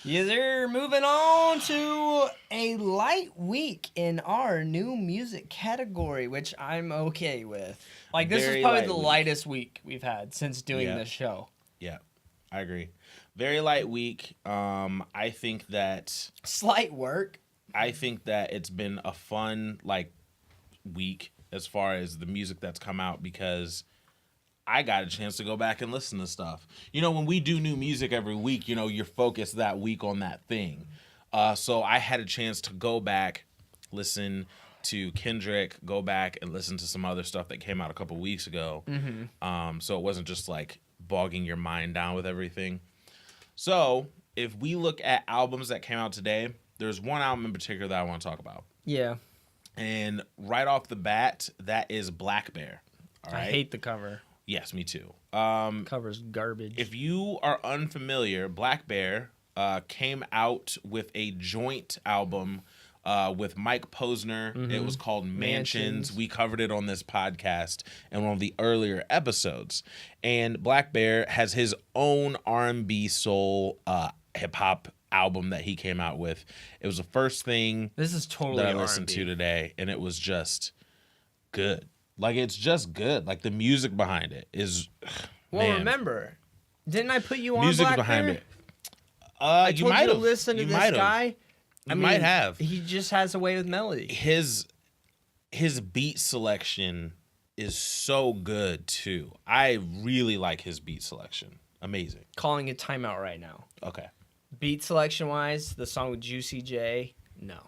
Yeah, they're moving on to a light week in our new music category, which I'm okay with. Like, this Very is probably light the week. lightest week we've had since doing Yeah. this show. Yeah, I agree. Very light week. I think that Slight work. it's been a fun week as far as the music that's come out because I got a chance to go back and listen to stuff. You know, when we do new music every week, you know, you're focused that week on that thing. So I had a chance to go back, listen to Kendrick, go back and listen to some other stuff that came out a couple weeks ago. So it wasn't just like bogging your mind down with everything. So if we look at albums that came out today, there's one album in particular that I want to talk about. Yeah. And right off the bat, that is Black Bear. All right. I hate the cover. Yes, me too. Cover's garbage. If you are unfamiliar, Black Bear came out with a joint album with Mike Posner. It was called Mansions. We covered it on this podcast in one of the earlier episodes. And Black Bear has his own R&B soul hip hop album that he came out with. It was the first thing This is totally that I listened R&B. to today, and it was just good. Like, it's just good. Like, the music behind it is, Well, man. Remember, didn't I put you on Music Black behind Bear? it. I You told might you to have. listen to You this might have. guy. You might have. He just has a way with melody. His beat selection is so good too. I really like his beat selection. Amazing. Calling it timeout right now. Okay. Beat selection wise, the song with Juicy J, no.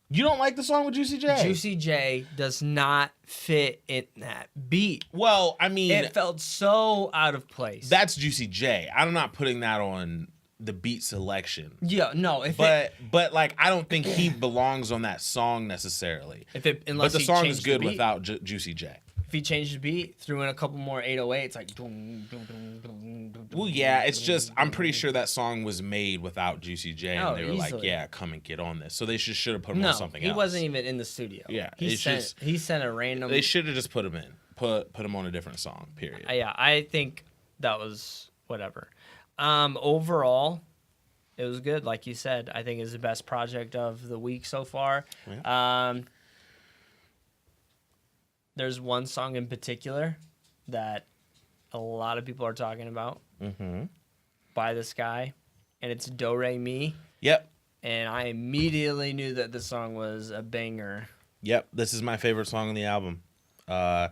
You don't like the song with Juicy J? Juicy J does not fit in that beat. Well, I mean, It felt so out of place. that's Juicy J. I'm not putting that on the beat selection. Yeah, no. But like I don't think he belongs on that song necessarily. Unless but the he song is changed good the beat. without Juicy J. If he changed the beat, threw in a couple more 808s, like. Dun, dun, dun, dun, dun, Well, yeah, it's just I'm pretty sure that song was made without Juicy J, and they were like, easily. "Yeah, come and get on this." So they should have put him No, on something else. he wasn't even in the studio. Yeah, he sent a random. They should have just put him in, put him on a different song. Period. Yeah, I think that was whatever. Overall, it was good. Like you said, I think it's the best project of the week so far. Yeah. There's one song in particular that a lot of people are talking about by this guy, and it's Do Re Mi. Yep. And I immediately knew that the song was a banger. Yep. This is my favorite song on the album.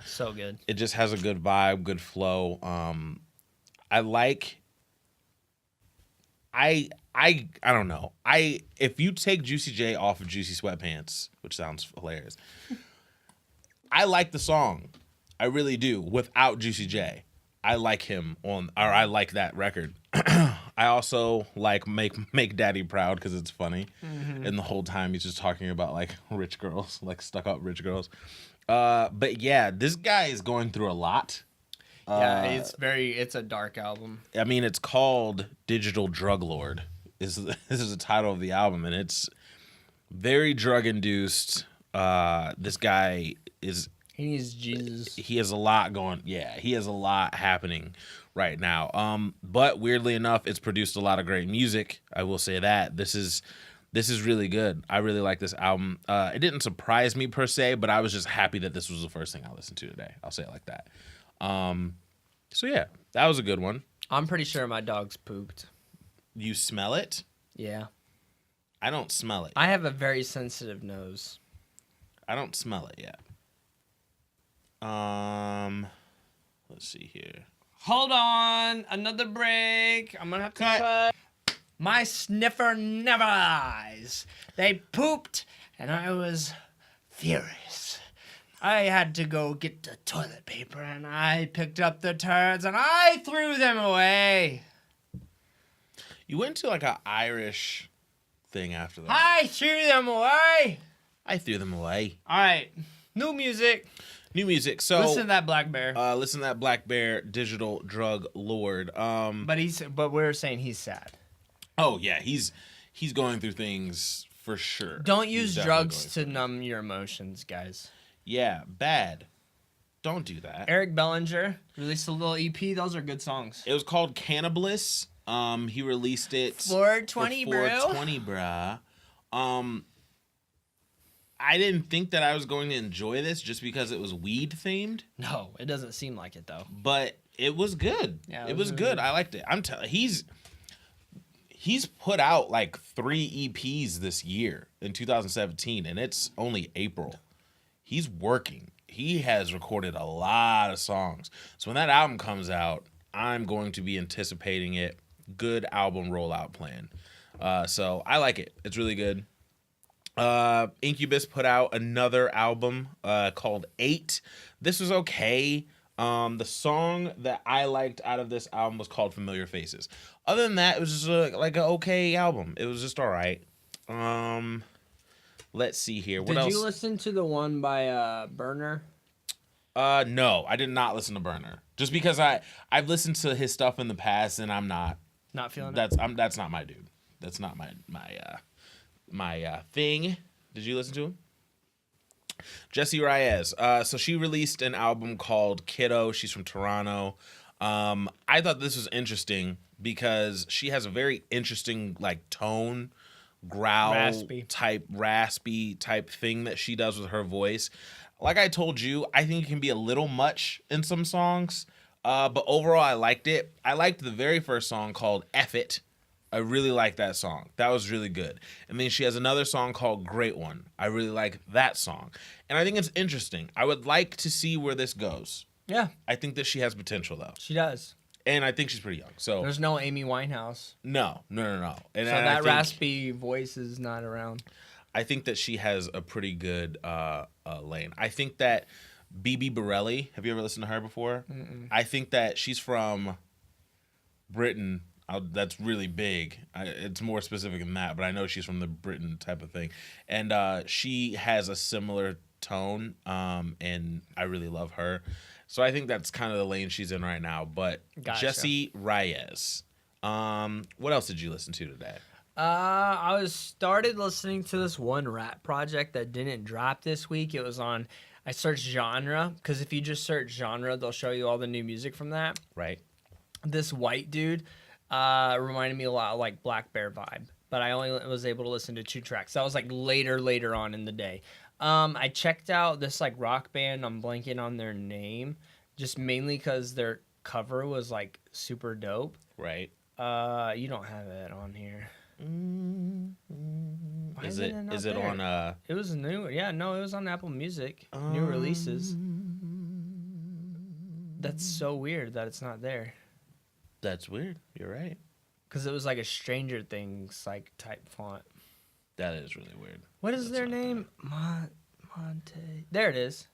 So good. It just has a good vibe, good flow. I don't know. If you take Juicy J off of Juicy Sweatpants, which sounds hilarious, I like the song. I really do. Without Juicy J, I like him I like that record. I also like Make Daddy Proud because it's funny, and the whole time he's just talking about like rich girls, like stuck up rich girls. But yeah, this guy is going through a lot. Yeah, it's a dark album. I mean, it's called Digital Drug Lord. This is the title of the album, and it's very drug induced. This guy He needs Jesus. he has a lot going. Yeah, he has a lot happening right now. But weirdly enough, it's produced a lot of great music. I will say that this is really good. I really like this album. It didn't surprise me per se, but I was just happy that this was the first thing I listened to today. I'll say it like that. So yeah, that was a good one. I'm pretty sure my dog's pooped. You smell it? Yeah. I don't smell it. I have a very sensitive nose. I don't smell it yet. Let's see here. Hold on, another break. I'm gonna have to cut. My sniffer never lies. They pooped, and I was furious. I had to go get the toilet paper, and I picked up the turds, and I threw them away. You went to like an Irish thing after that. I threw them away. I threw them away. All right, new music. New music. So Listen to that Black Bear. listen to that Black Bear, Digital Drug Lord. But we're saying he's sad. Oh yeah, he's going through things for sure. Don't He's use definitely drugs going to numb your emotions, guys. Yeah, bad. Don't do that. Eric Bellinger released a little EP. Those are good songs. It was called Cannabis. He released it 420, for bro. 420, bruh. I didn't think that I was going to enjoy this just because it was weed themed, No, it doesn't seem like it though. but it was good. Yeah, it was good. I liked it. I'm telling he's put out like 3 EPs this year in 2017, and it's only April. He's working. He has recorded a lot of songs. So when that album comes out, I'm going to be anticipating it. Good album rollout plan. So I like it. It's really good. Incubus put out another album called 8. This was okay. The song that I liked out of this album was called Familiar Faces. Other than that, it was just like an okay album. It was just all right. Let's see here. What else? Did you listen to the one by Burner? No, I did not listen to Burner. Just because I've listened to his stuff in the past, and I'm not. Not feeling That's not my dude. That's not my thing. Did you listen to him? Jessie Reyes. So she released an album called Kiddo. She's from Toronto. I thought this was interesting because she has a very interesting like tone, growl raspy type thing that she does with her voice. Like I told you, I think it can be a little much in some songs. But overall, I liked it. I liked the very first song called F It. I really like that song. That was really good. And then she has another song called Great One. I really like that song. And I think it's interesting. I would like to see where this goes. Yeah, I think that she has potential, though. she does. And I think she's pretty young. So There's no Amy Winehouse, no. And so I that think, raspy voice is not around. I think that she has a pretty good lane. I think that BB Borelli, have you ever listened to her before? Mm-mm. I think that she's from Britain. That's really big. It's more specific than that, but I know she's from the Britain type of thing, and she has a similar tone, and I really love her. So I think that's kind of the lane she's in right now. But Gotcha. Jesse Reyes, what else did you listen to today? I started listening to this one rap project that didn't drop this week. It was on. I searched genre because if you just search genre, they'll show you all the new music from that. Right. This white dude reminded me a lot of like Black Bear vibe, but I only was able to listen to 2 tracks. That was like later on in the day. I checked out this like rock band. I'm blanking on their name, just mainly because their cover was like super dope. Right. You don't have it on here. Why Is it it not is it there? on It was new. Yeah, no, it was on Apple Music. New releases. That's so weird that it's not there. That's weird. You're right. Because it was like a Stranger Things like type font. That is really weird. What is That's their not name? Monte. There it is.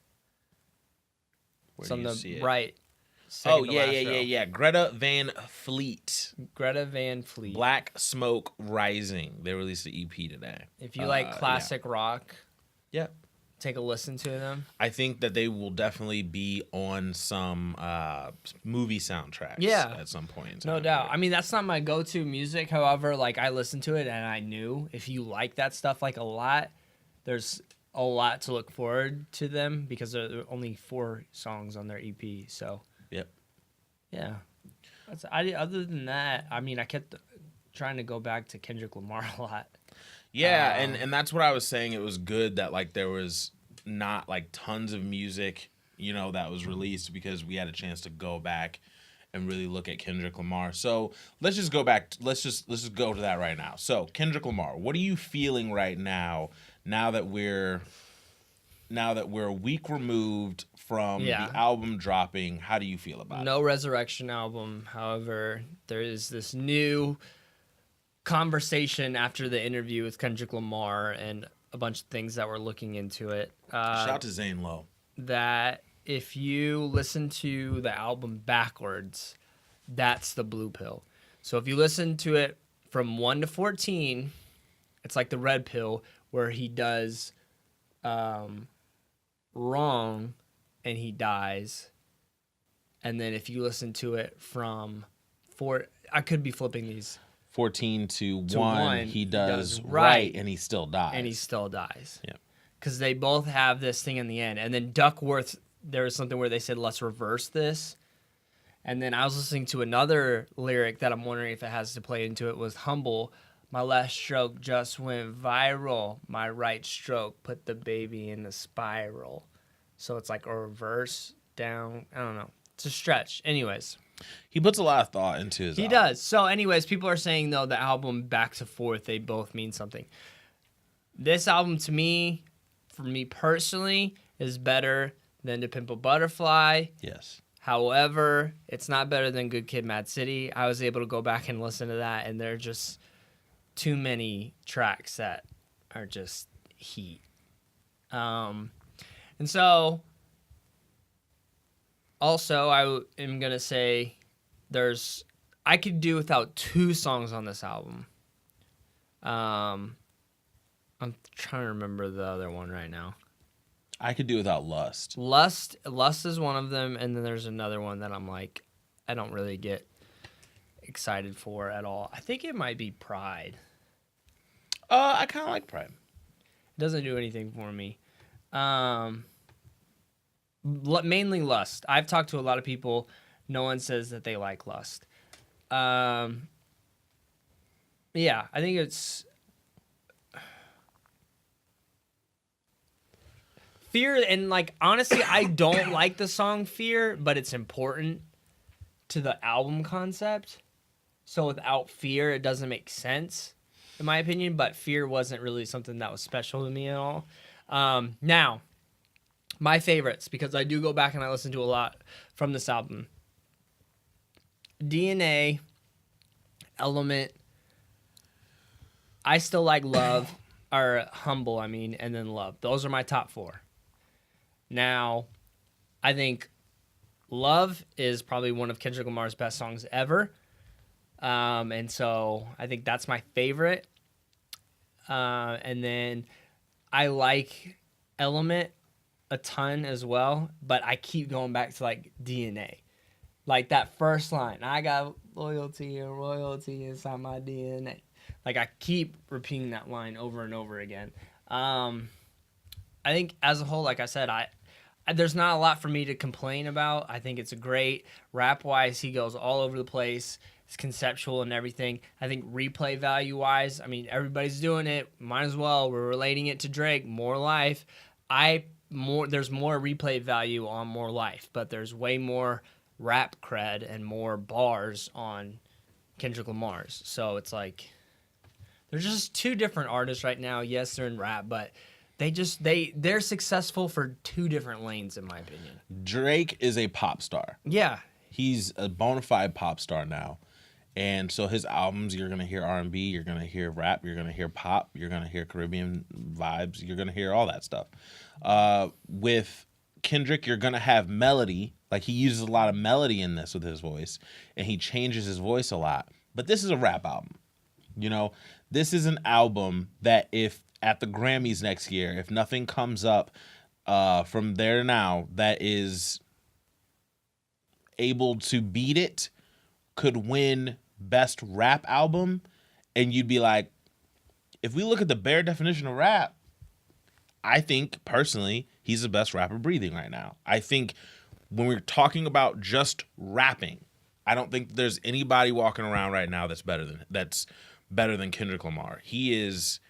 Where It's do on you the see it? right. Oh, second to yeah, last yeah, row. yeah, yeah. Greta Van Fleet. Greta Van Fleet. Black Smoke Rising. They released an EP today. If you like yeah. classic rock, Yeah. take a listen to them. I think that they will definitely be on some movie soundtracks Yeah. at some point. in No time, doubt. right? I mean, that's not my go-to music. However, like I listened to it and I knew if you like that stuff like a lot, there's a lot to look forward to them because there are only 4 songs on their EP. So Yep. yeah, other than that, I mean, I kept trying to go back to Kendrick Lamar a lot. Yeah, and that's what I was saying. It was good that like there was not like tons of music, that was released because we had a chance to go back and really look at Kendrick Lamar. So let's just go back. Let's just go to that right now. So Kendrick Lamar, what are you feeling right now? Now that we're a week removed from the album dropping, how do you feel about it? No Resurrection album. However, there is this new conversation after the interview with Kendrick Lamar and a bunch of things that we're looking into it. Shout out to Zane Lowe. That if you listen to the album backwards, that's the blue pill. So if you listen to it from 1 to 14, it's like the red pill where he does wrong and he dies. And then if you listen to it from 4, I could be flipping these. 14 to 1, 1, he does right. right, and he still dies. And he still dies. Yeah. Because they both have this thing in the end. And then Duckworth, there was something where they said, let's reverse this. And then I was listening to another lyric that I'm wondering if it has to play into it, was Humble. My left stroke just went viral. My right stroke put the baby in the spiral. So it's like a reverse down. I don't know. It's a stretch. Anyways. He puts a lot of thought into his album. Does. So anyways, people are saying, though, the album Back to Forth, they both mean something. This album, to me, for me personally, is better than To Pimp a Butterfly. Yes. However, it's not better than Good Kid, Mad City. I was able to go back and listen to that, and there are just too many tracks that are just heat. And so, also, I am going to say I could do without 2 songs on this album. I'm trying to remember the other one right now. I could do without Lust. Lust is one of them, and then there's another one that I'm like, I don't really get excited for at all. I think it might be Pride. I kind of like Pride. It doesn't do anything for me. Mainly Lust. I've talked to a lot of people. No one says that they like Lust. Yeah, I think it's Fear, and like honestly, I don't like the song Fear, but it's important to the album concept. So without Fear, it doesn't make sense, in my opinion. But Fear wasn't really something that was special to me at all. Now, my favorites, because I do go back and I listen to a lot from this album. DNA, Element, I Still Like Love, or Humble, and then Love. Those are my top 4. Now, I think Love is probably one of Kendrick Lamar's best songs ever. And so I think that's my favorite. And then I like Element a ton as well, but I keep going back to like DNA. Like that first line, I got loyalty and royalty inside my DNA. Like I keep repeating that line over and over again. I think as a whole, like I said, there's not a lot for me to complain about. I think it's a great rap-wise. He goes all over the place. It's conceptual and everything. I think replay value-wise, I mean, everybody's doing it. Might as well. We're relating it to Drake. More Life. There's more replay value on More Life, but there's way more rap cred and more bars on Kendrick Lamar's. So it's like they're just two different artists right now. Yes, they're in rap, but they're successful for two different lanes, in my opinion. Drake is a pop star. Yeah. He's a bona fide pop star now. And so his albums, you're going to hear R&B, you're going to hear rap, you're going to hear pop, you're going to hear Caribbean vibes, you're going to hear all that stuff. With Kendrick, you're going to have melody. Like, he uses a lot of melody in this with his voice, and he changes his voice a lot. But this is a rap album. You know, this is an album that if at the Grammys next year, if nothing comes up from there now that is able to beat it, could win best rap album. And you'd be like, if we look at the bare definition of rap, I think personally he's the best rapper breathing right now. I think when we're talking about just rapping, I don't think there's anybody walking around right now that's better than Kendrick Lamar. He is.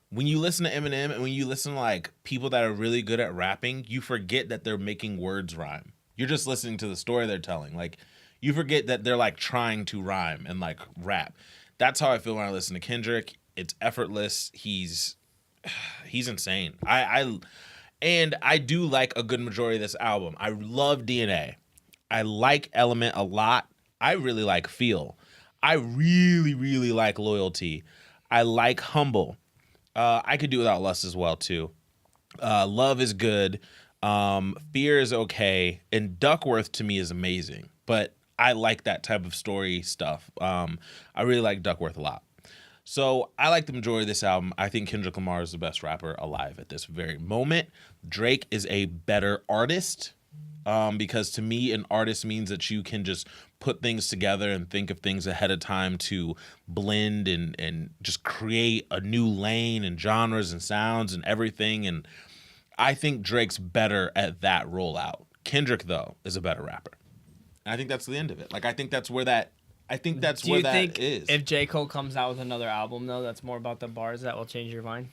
When you listen to Eminem and when you listen to like people that are really good at rapping, you forget that they're making words rhyme. You're just listening to the story they're telling. Like, you forget that they're like trying to rhyme and like rap. That's how I feel when I listen to Kendrick. It's effortless. He's insane. I do like a good majority of this album. I love DNA. I like Element a lot. I really like Feel. I really, really like Loyalty. I like Humble. I could do without Lust as well too. Love is good. Fear is okay. And Duckworth to me is amazing. But I like that type of story stuff. I really like Duckworth a lot. So I like the majority of this album. I think Kendrick Lamar is the best rapper alive at this very moment. Drake is a better artist because to me, an artist means that you can just put things together and think of things ahead of time to blend and just create a new lane and genres and sounds and everything. And I think Drake's better at that rollout. Kendrick, though, is a better rapper. And I think that's the end of it. Like, I think that's where that is. Do you think if J. Cole comes out with another album, though, that's more about the bars, that will change your mind?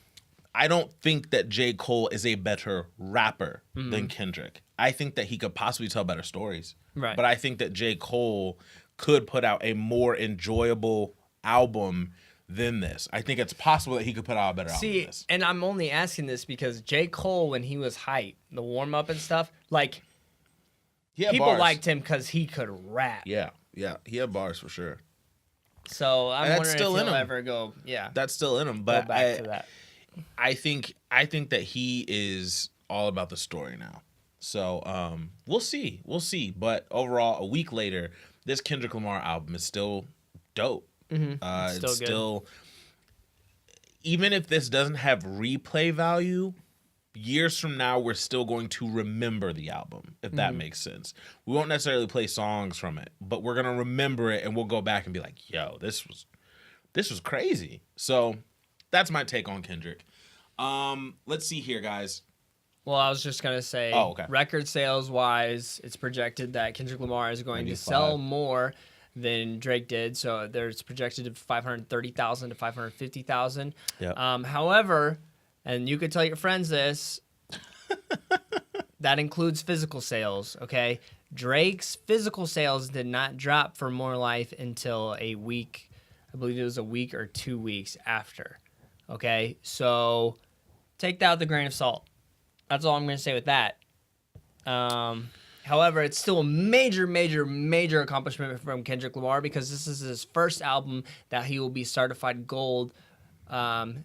I don't think that J. Cole is a better rapper than Kendrick. I think that he could possibly tell better stories. Right. But I think that J. Cole could put out a more enjoyable album than this. I think it's possible that he could put out a better album than this. And I'm only asking this because J. Cole, when he was hype, the warm-up and stuff, like, people bars. liked him because he could rap. Yeah. He had bars for sure. So I'm that's wondering still if in he'll him. ever go, That's still in him. But go back to that. I think that he is all about the story now. So we'll see. But overall, a week later, this Kendrick Lamar album is still dope. It's still, even if this doesn't have replay value, years from now, we're still going to remember the album, if that makes sense. We won't necessarily play songs from it, but we're going to remember it, and we'll go back and be like, yo, this was crazy. So that's my take on Kendrick. Let's see here, guys. Well, I was just going to say, record sales-wise, it's projected that Kendrick Lamar is going to sell more than Drake did. So there's projected to 530,000 to 550,000. Yep. However, and you could tell your friends this, that includes physical sales, okay? Drake's physical sales did not drop for More Life until a week. I believe it was a week or 2 weeks after, okay? So take that with a grain of salt. That's all I'm going to say with that. However, it's still a major, major, major accomplishment from Kendrick Lamar because this is his first album that he will be certified gold from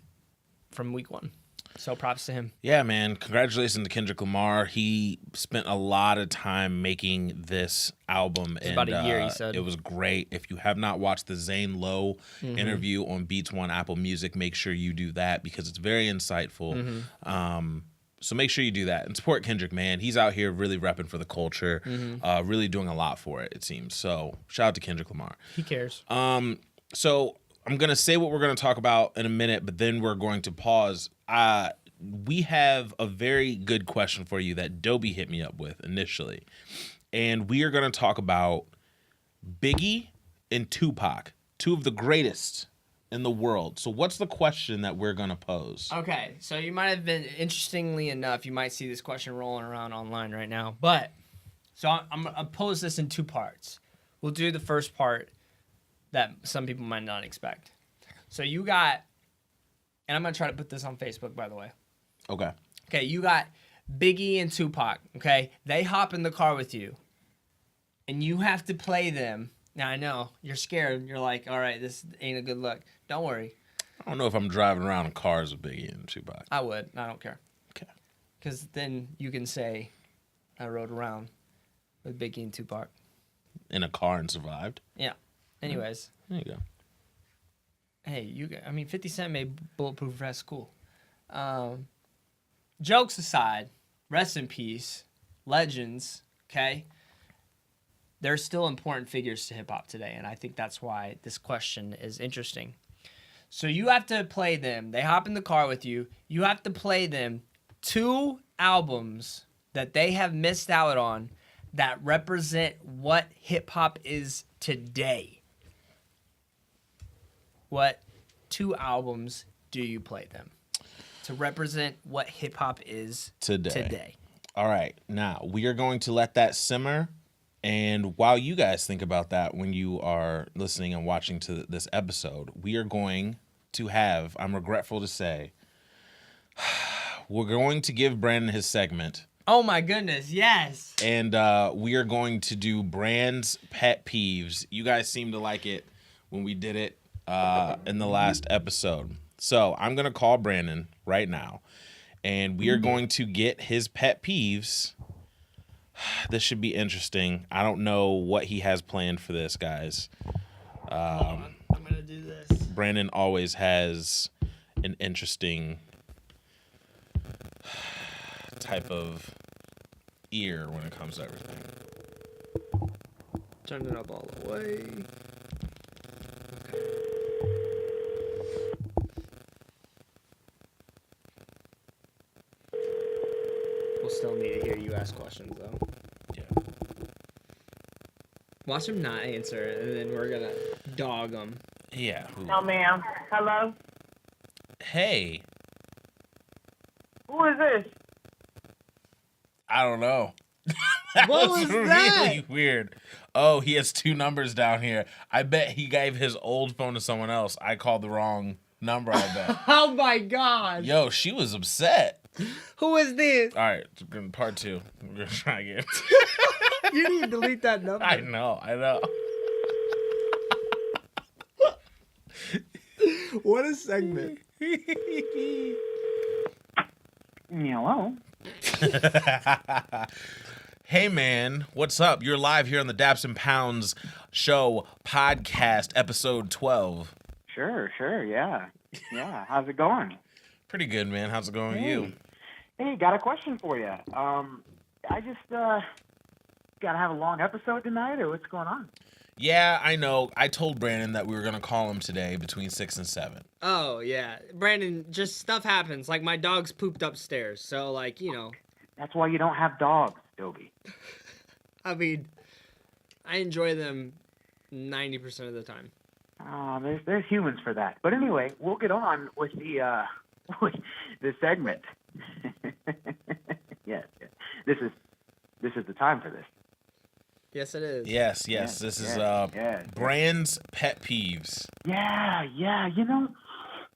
week one. So props to him. Yeah, man. Congratulations to Kendrick Lamar. He spent a lot of time making this album. And about a year, he said. It was great. If you have not watched the Zane Lowe Mm-hmm. interview on Beats One Apple Music, make sure you do that because it's very insightful. Mm-hmm. So make sure you do that and support Kendrick, man. He's out here really repping for the culture, Mm-hmm. really doing a lot for it, it seems. So shout out to Kendrick Lamar. He cares. So I'm going to say what we're going to talk about in a minute, but then we're going to pause. We have a very good question for you that Dobie hit me up with initially. And we are going to talk about Biggie and Tupac, two of the greatest in the world. So what's the question that we're going to pose? Okay, so you might have been, interestingly enough, you might see this question rolling around online right now. But, so I'm going to pose this in two parts. We'll do the first part that some people might not expect. So you got, and I'm going to try to put this on Facebook, by the way. Okay. Okay, you got Biggie and Tupac, okay? They hop in the car with you, and you have to play them. Now, I know, you're scared. You're like, all right, this ain't a good look. Don't worry. I don't know if I'm driving around in cars with Biggie and Tupac. I would. I don't care. Okay. Because then you can say, I rode around with Biggie and Tupac. In a car and survived. Yeah. Anyways. There you go. Hey, 50 Cent made Bulletproof Vest cool. Jokes aside, rest in peace, legends, okay? They're still important figures to hip-hop today, and I think that's why this question is interesting. So you have to play them. They hop in the car with you. You have to play them 2 albums that they have missed out on that represent what hip-hop is today. What 2 albums do you play them to represent what hip-hop is today? All right. Now, we are going to let that simmer. And while you guys think about that when you are listening and watching to this episode, we are going to have, I'm regretful to say, we're going to give Brandon his segment. Oh my goodness, yes. And we are going to do Brand's Pet Peeves. You guys seem to like it when we did it in the last episode. So I'm going to call Brandon right now. And we are going to get his pet peeves. This should be interesting. I don't know what he has planned for this, guys. I'm going to do this. Brandon always has an interesting type of ear when it comes to everything. Turn it up all the way. We'll still need to hear you ask questions, though. Yeah. Watch him not answer, and then we're going to dog him. Yeah. No, ma'am. Hello? Hey. Who is this? I don't know. What was really that? weird. Oh, he has 2 numbers down here. I bet he gave his old phone to someone else. I called the wrong number, I bet. Oh, my God. Yo, she was upset. Who is this? All right, part 2. We're going to try again. You need to delete that number. I know. What a segment. Hello? Hey, man, what's up? You're live here on the Daps and Pounds show podcast, episode 12. Sure, yeah. Yeah, how's it going? Pretty good, man. How's it going with you? Hey, got a question for you. I just, gotta have a long episode tonight, or what's going on? Yeah, I know. I told Brandon that we were going to call him today between 6 and 7. Oh, yeah. Brandon, just stuff happens. Like, my dog's pooped upstairs. So, like, you know. That's why you don't have dogs, Dobie. I mean, I enjoy them 90% of the time. There's humans for that. But anyway, we'll get on with the segment. Yes. This is the time for this. Yes, it is. Yes. This is Brand's Pet Peeves. Yeah. You know,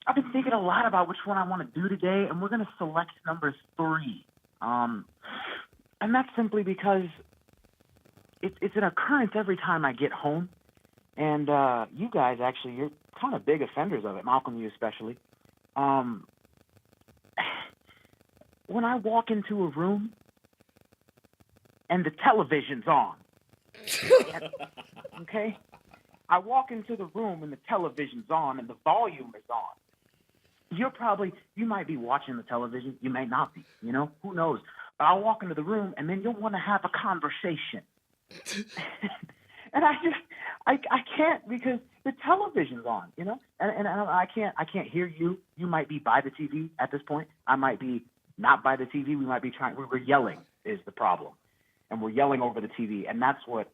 I've been thinking a lot about which one I want to do today, and we're going to select number 3. And that's simply because it's an occurrence every time I get home. And you guys, actually, you're kind of big offenders of it, Malcolm, you especially. when I walk into a room and the television's on, okay? I walk into the room and the television's on and the volume is on. You might be watching the television. You may not be, who knows? But I'll walk into the room and then you'll want to have a conversation. And I can't because the television's on, and I can't hear you. You might be by the TV at this point. I might be not by the TV. We might be we're yelling is the problem. And we're yelling over the TV. And that's what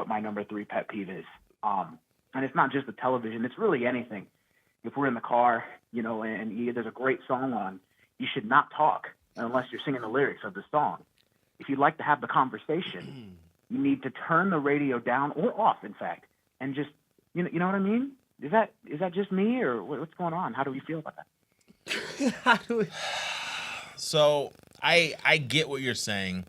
my number 3 pet peeve is. And it's not just the television. It's really anything. If we're in the car, and there's a great song on, you should not talk unless you're singing the lyrics of the song. If you'd like to have the conversation, you need to turn the radio down or off, in fact, and just, you know what I mean? Is that just me or what's going on? How do we feel about that? So I get what you're saying.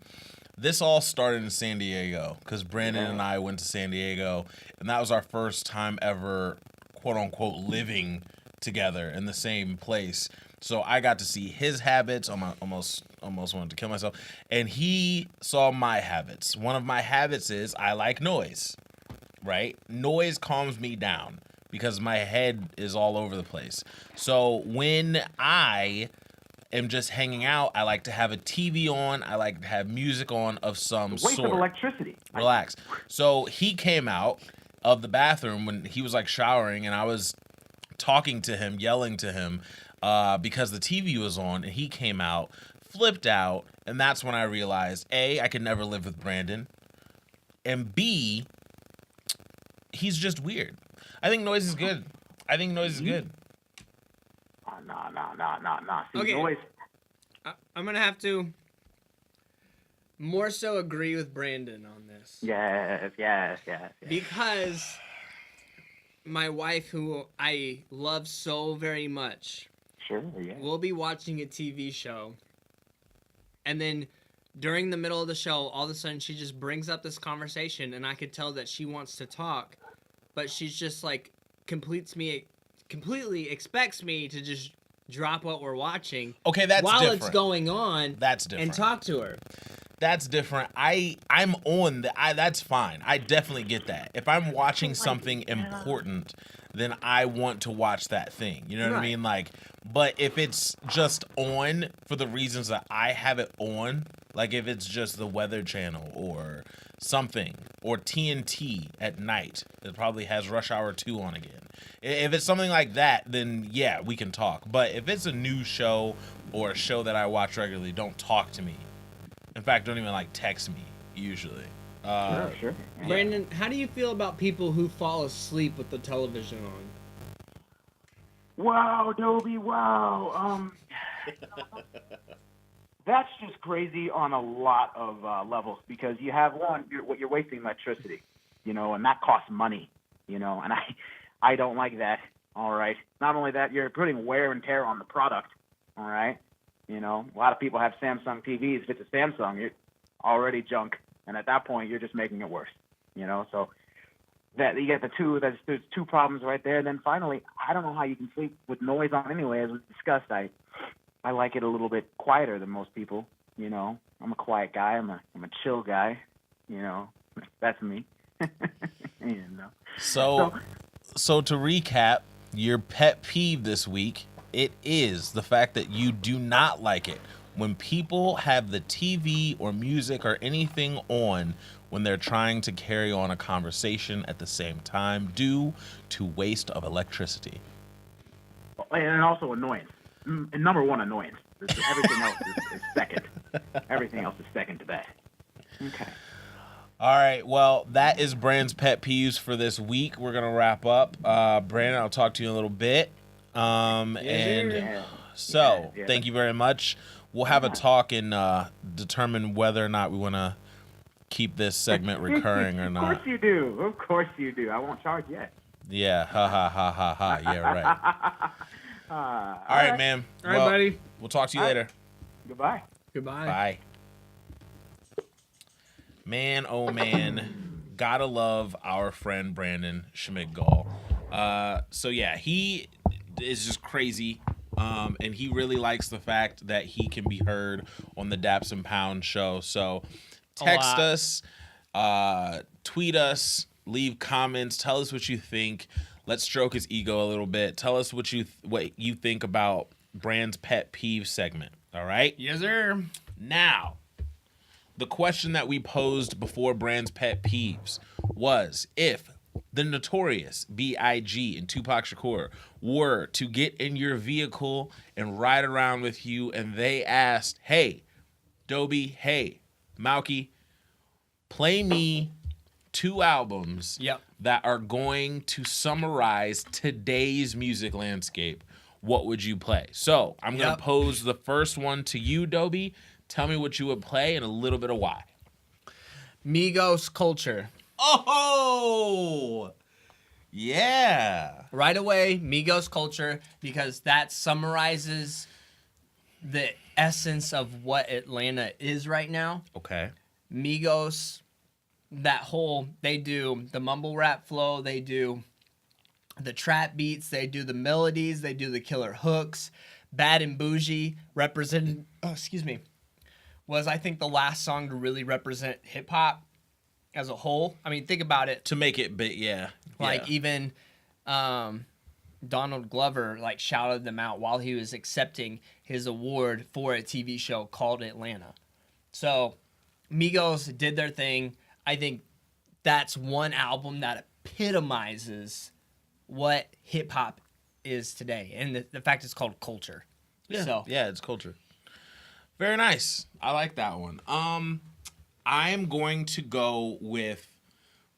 This all started in San Diego because Brandon and I went to San Diego, and that was our first time ever, quote unquote, living together in the same place. So I got to see his habits. I almost wanted to kill myself. And he saw my habits. One of my habits is I like noise, right? Noise calms me down because my head is all over the place. So when I am just hanging out, I like to have a TV on. I like to have music on of some Waste sort. of electricity. Relax. So he came out of the bathroom when he was like showering, and I was talking to him, yelling to him because the TV was on, and he came out, flipped out, and that's when I realized, A, I could never live with Brandon, and B, he's just weird. I think noise is good. Nah. See, Okay. noise. I'm going to have to more so agree with Brandon on this. Yes. Because my wife, who I love so very much, Sure, yeah. will be watching a TV show. And then during the middle of the show, all of a sudden she just brings up this conversation, and I could tell that she wants to talk, but she's just like completely expects me to just drop what we're watching. Okay, that's while different. it's going on. That's different. And talk to her. That's different. I'm on that's fine. I definitely get that. If I'm watching something important, then I want to watch that thing. You know what I mean? Like, but if it's just on for the reasons that I have it on, like if it's just the Weather Channel or something, or TNT at night, it probably has Rush Hour 2 on again. If it's something like that, then yeah, we can talk. But if it's a new show or a show that I watch regularly, don't talk to me. In fact, don't even text me usually. Sure. Brandon, how do you feel about people who fall asleep with the television on? Wow, Dobie, wow. That's just crazy on a lot of levels because you have you're wasting electricity, and that costs money, and I don't like that. All right. Not only that, you're putting wear and tear on the product. All right. A lot of people have Samsung TVs. If it's a Samsung, you're already junk, and at that point, you're just making it worse. So that you get there's 2 problems right there. And then finally, I don't know how you can sleep with noise on anyway. As we discussed, I like it a little bit quieter than most people. I'm a quiet guy. I'm a chill guy. That's me. So to recap, your pet peeve this week, it is the fact that you do not like it when people have the TV or music or anything on when they're trying to carry on a conversation at the same time due to waste of electricity. And also annoyance. And number 1, annoyance. Everything else is second. Everything else is second to that. Okay. All right, well, that is Brand's pet peeves for this week. We're going to wrap up. Brandon, I'll talk to you in a little bit. Thank you very much. We'll have a talk and determine whether or not we want to keep this segment recurring or not. Of course you do. I won't charge yet. Yeah, ha. Yeah, right. All right, man. All right, buddy. We'll talk to you later. Goodbye. Bye. Man, oh man, gotta love our friend Brandon Schmidt-Gall. So yeah, he is just crazy And he really likes the fact that he can be heard on the Daps and Pound show. So text us, tweet us, leave comments, tell us what you think. Let's stroke his ego a little bit. Tell us what you think about Brand's Pet Peeve segment. All right? Yes, sir. Now, the question that we posed before Brand's Pet Peeves was, if the Notorious B.I.G. and Tupac Shakur were to get in your vehicle and ride around with you, and they asked, hey, Dobie, hey, Malky, play me 2 albums that are going to summarize today's music landscape, what would you play? So I'm going to pose the first one to you, Dobie. Tell me what you would play and a little bit of why. Migos Culture. Oh, yeah. Right away, Migos Culture, because that summarizes the essence of what Atlanta is right now. Okay. Migos, they do the mumble rap flow, they do the trap beats, they do the melodies, they do the killer hooks. Bad and Bougie was, I think, the last song to really represent hip hop as a whole. I mean, think about it. To make it big, yeah. Like even Donald Glover shouted them out while he was accepting his award for a TV show called Atlanta. So Migos did their thing. I think that's one album that epitomizes what hip hop is today, and the fact it's called Culture. Yeah, it's Culture. Very nice. I like that one. I'm going to go with,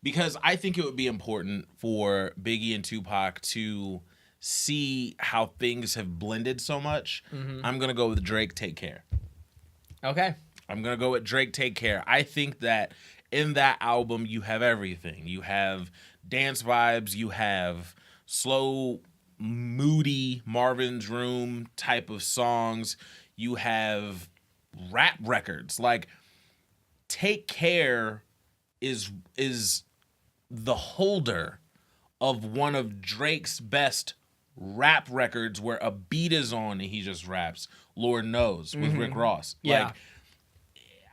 because I think it would be important for Biggie and Tupac to see how things have blended so much. I'm going to go with Drake, Take Care. Okay. I'm going to go with Drake, Take Care. I think that in that album, you have everything. You have dance vibes. You have slow, moody Marvin's Room type of songs. You have rap records. Take Care is the holder of one of Drake's best rap records where a beat is on and he just raps, Lord Knows, with Rick Ross. Yeah.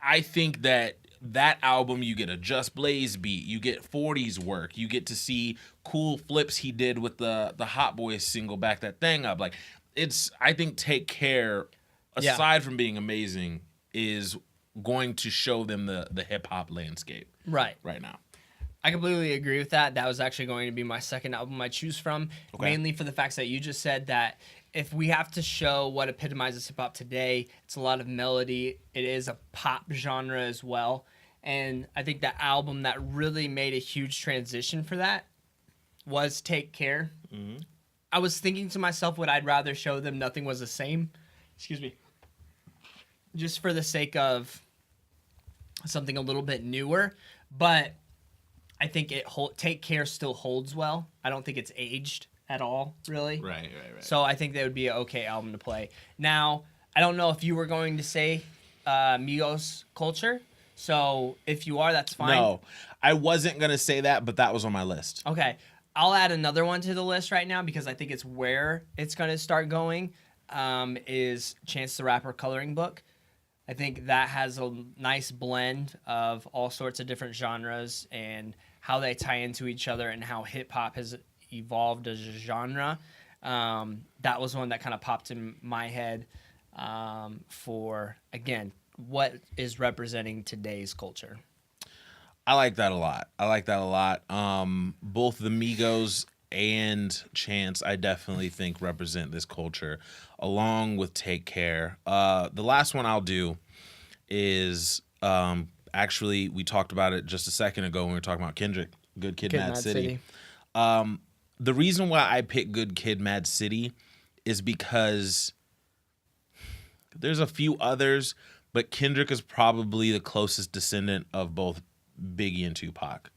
I think that album, you get a Just Blaze beat, you get 40's work, you get to see cool flips he did with the Hot Boys single, Back That Thing Up. I think Take Care, aside from being amazing, is going to show them the hip hop landscape right now. I completely agree with that. That was actually going to be my second album I choose from, mainly for the facts that you just said, that if we have to show what epitomizes hip hop today, it's a lot of melody. It is a pop genre as well. And I think the album that really made a huge transition for that was Take Care. Mm-hmm. I was thinking to myself, would I'd rather show them Nothing Was the Same? Excuse me. Just for the sake of something a little bit newer. But I think Take Care still holds well. I don't think it's aged at all, really. Right. So I think that would be an okay album to play. Now, I don't know if you were going to say Migos Culture. So if you are, that's fine. No, I wasn't going to say that, but that was on my list. Okay. I'll add another one to the list right now because I think it's where it's going to start going, is Chance the Rapper Coloring Book. I think that has a nice blend of all sorts of different genres and how they tie into each other and how hip-hop has evolved as a genre. That was one that kind of popped in my head for, again, what is representing today's culture. I like that a lot. Both the Migos and Chance, I definitely think represent this culture, along with Take Care. The last one I'll do is, actually, we talked about it just a second ago when we were talking about Kendrick, Good Kid, Mad City. The reason why I picked Good Kid, Mad City is because there's a few others, but Kendrick is probably the closest descendant of both Biggie and Tupac,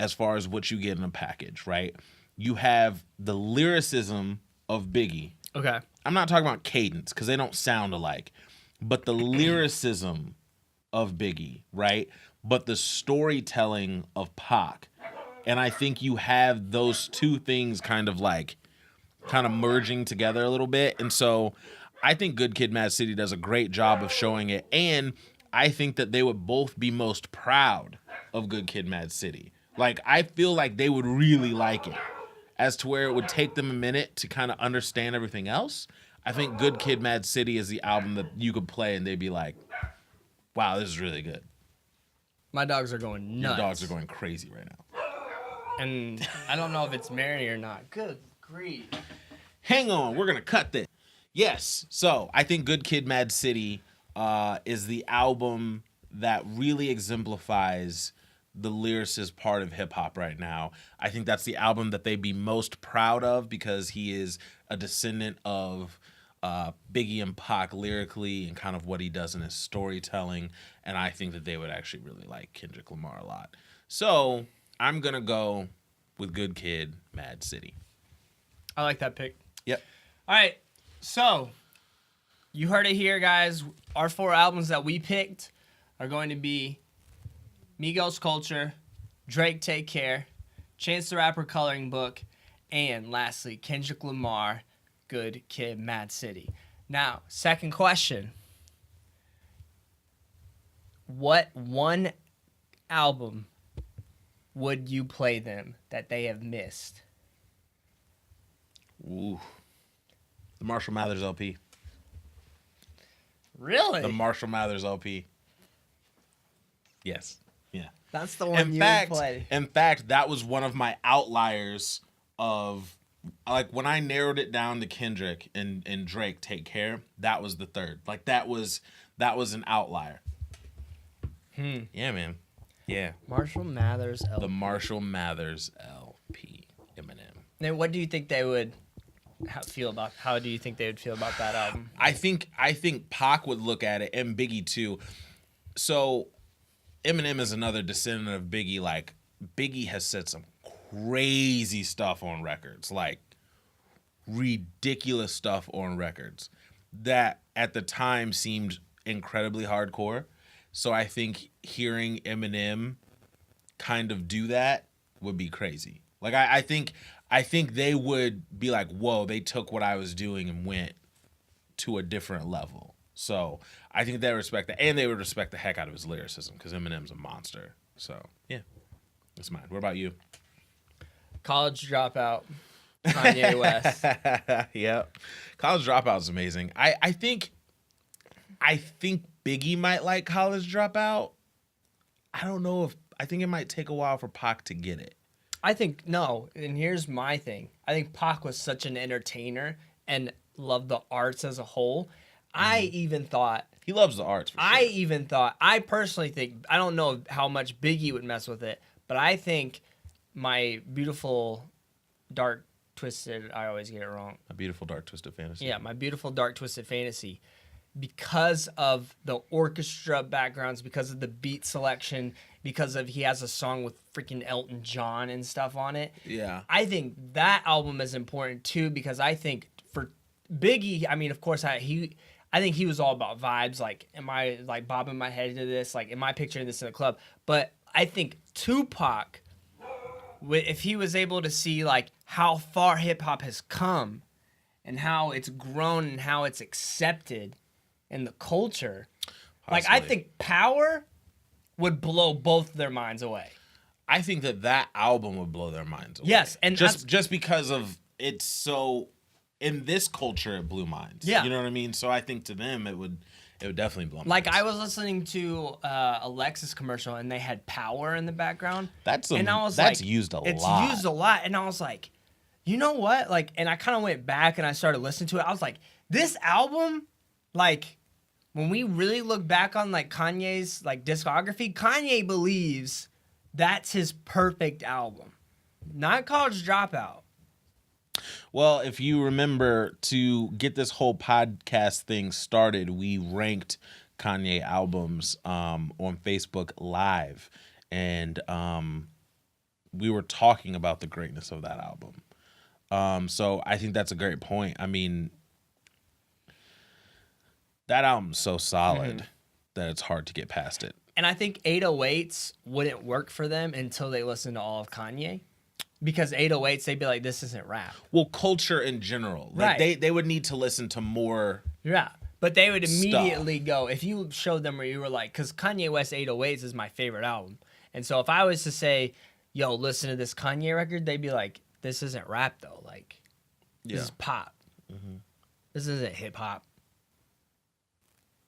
as far as what you get in a package, right? You have the lyricism of Biggie. Okay. I'm not talking about cadence because they don't sound alike, but the lyricism of Biggie, right? But the storytelling of Pac. And I think you have those two things kind of kind of merging together a little bit. And so I think Good Kid, Mad City does a great job of showing it. And I think that they would both be most proud of Good Kid, Mad City. Like, I feel like they would really like it. As to where it would take them a minute to kind of understand everything else, I think Good Kid, Mad City is the album that you could play and they'd be like, wow, this is really good. My dogs are going nuts. Your dogs are going crazy right now. And I don't know if it's Mary or not. Good grief. Hang on, we're going to cut this. Yes, so I think Good Kid, Mad City is the album that really exemplifies the lyricist part of hip-hop right now. I think that's the album that they'd be most proud of because he is a descendant of Biggie and Pac lyrically and kind of what he does in his storytelling, and I think that they would actually really like Kendrick Lamar a lot. So I'm going to go with Good Kid, Mad City. I like that pick. Yep. All right, so you heard it here, guys. Our 4 albums that we picked are going to be Migos Culture, Drake Take Care, Chance the Rapper Coloring Book, and lastly, Kendrick Lamar, Good Kid, Mad City. Now, second question. What one album would you play them that they have missed? Ooh. The Marshall Mathers LP. Really? The Marshall Mathers LP. Yes. Yeah. That's the one you would play. In fact, that was one of my outliers of, like, when I narrowed it down to Kendrick and Drake Take Care, that was the third. Like, that was an outlier. Yeah, man. Yeah. Marshall Mathers LP. The Marshall Mathers LP. Eminem. Then what do you think they would feel about? How do you think they would feel about that album? I think Pac would look at it, and Biggie too. So Eminem is another descendant of Biggie. Like, Biggie has said some crazy stuff on records, like ridiculous stuff on records that at the time seemed incredibly hardcore. So I think hearing Eminem kind of do that would be crazy. Like, I think they would be like, whoa, they took what I was doing and went to a different level. So I think they respect that. And they would respect the heck out of his lyricism because Eminem's a monster. So, yeah, that's mine. What about you? College Dropout, Kanye West. Yep. College Dropout is amazing. I think Biggie might like College Dropout. I don't know I think it might take a while for Pac to get it. I think, no, and here's my thing. I think Pac was such an entertainer and loved the arts as a whole. I even thought... He loves the arts, for sure. I personally think, I don't know how much Biggie would mess with it, but I think My Beautiful Dark Twisted, I always get it wrong. A Beautiful Dark Twisted Fantasy. Yeah, My Beautiful Dark Twisted Fantasy. Because of the orchestra backgrounds, because of the beat selection, because of he has a song with freaking Elton John and stuff on it. Yeah. I think that album is important too because I think for Biggie, I mean, of course, I think he was all about vibes. Like, am I like bobbing my head to this? Like, am I picturing this in a club? But I think Tupac, if he was able to see like how far hip hop has come and how it's grown and how it's accepted in the culture, like I think Power would blow both their minds away. I think that album would blow their minds away. Yes, and just because of it's so in this culture it blew minds. Yeah, you know what I mean. So I think to them it would definitely blow minds. Like I was listening to a Lexus commercial and they had Power in the background. That's used a lot. It's used a lot, and I was like, you know what? Like, and I kind of went back and I started listening to it. I was like, this album, like, when we really look back on like Kanye's like discography, Kanye believes that's his perfect album, not College Dropout. Well, if you remember, to get this whole podcast thing started, we ranked Kanye albums on Facebook Live, and we were talking about the greatness of that album. So I think that's a great point. I mean, that album's so solid that it's hard to get past it. And I think 808s wouldn't work for them until they listen to all of Kanye. because 808s, they'd be like, this isn't rap. Well, culture in general. Like Right. they would need to listen to more. Yeah. But they would immediately go, if you showed them where you were like, because Kanye West 808s is my favorite album. And so if I was to say, yo, listen to this Kanye record, they'd be like, this isn't rap though. Like, this is pop. This isn't hip hop.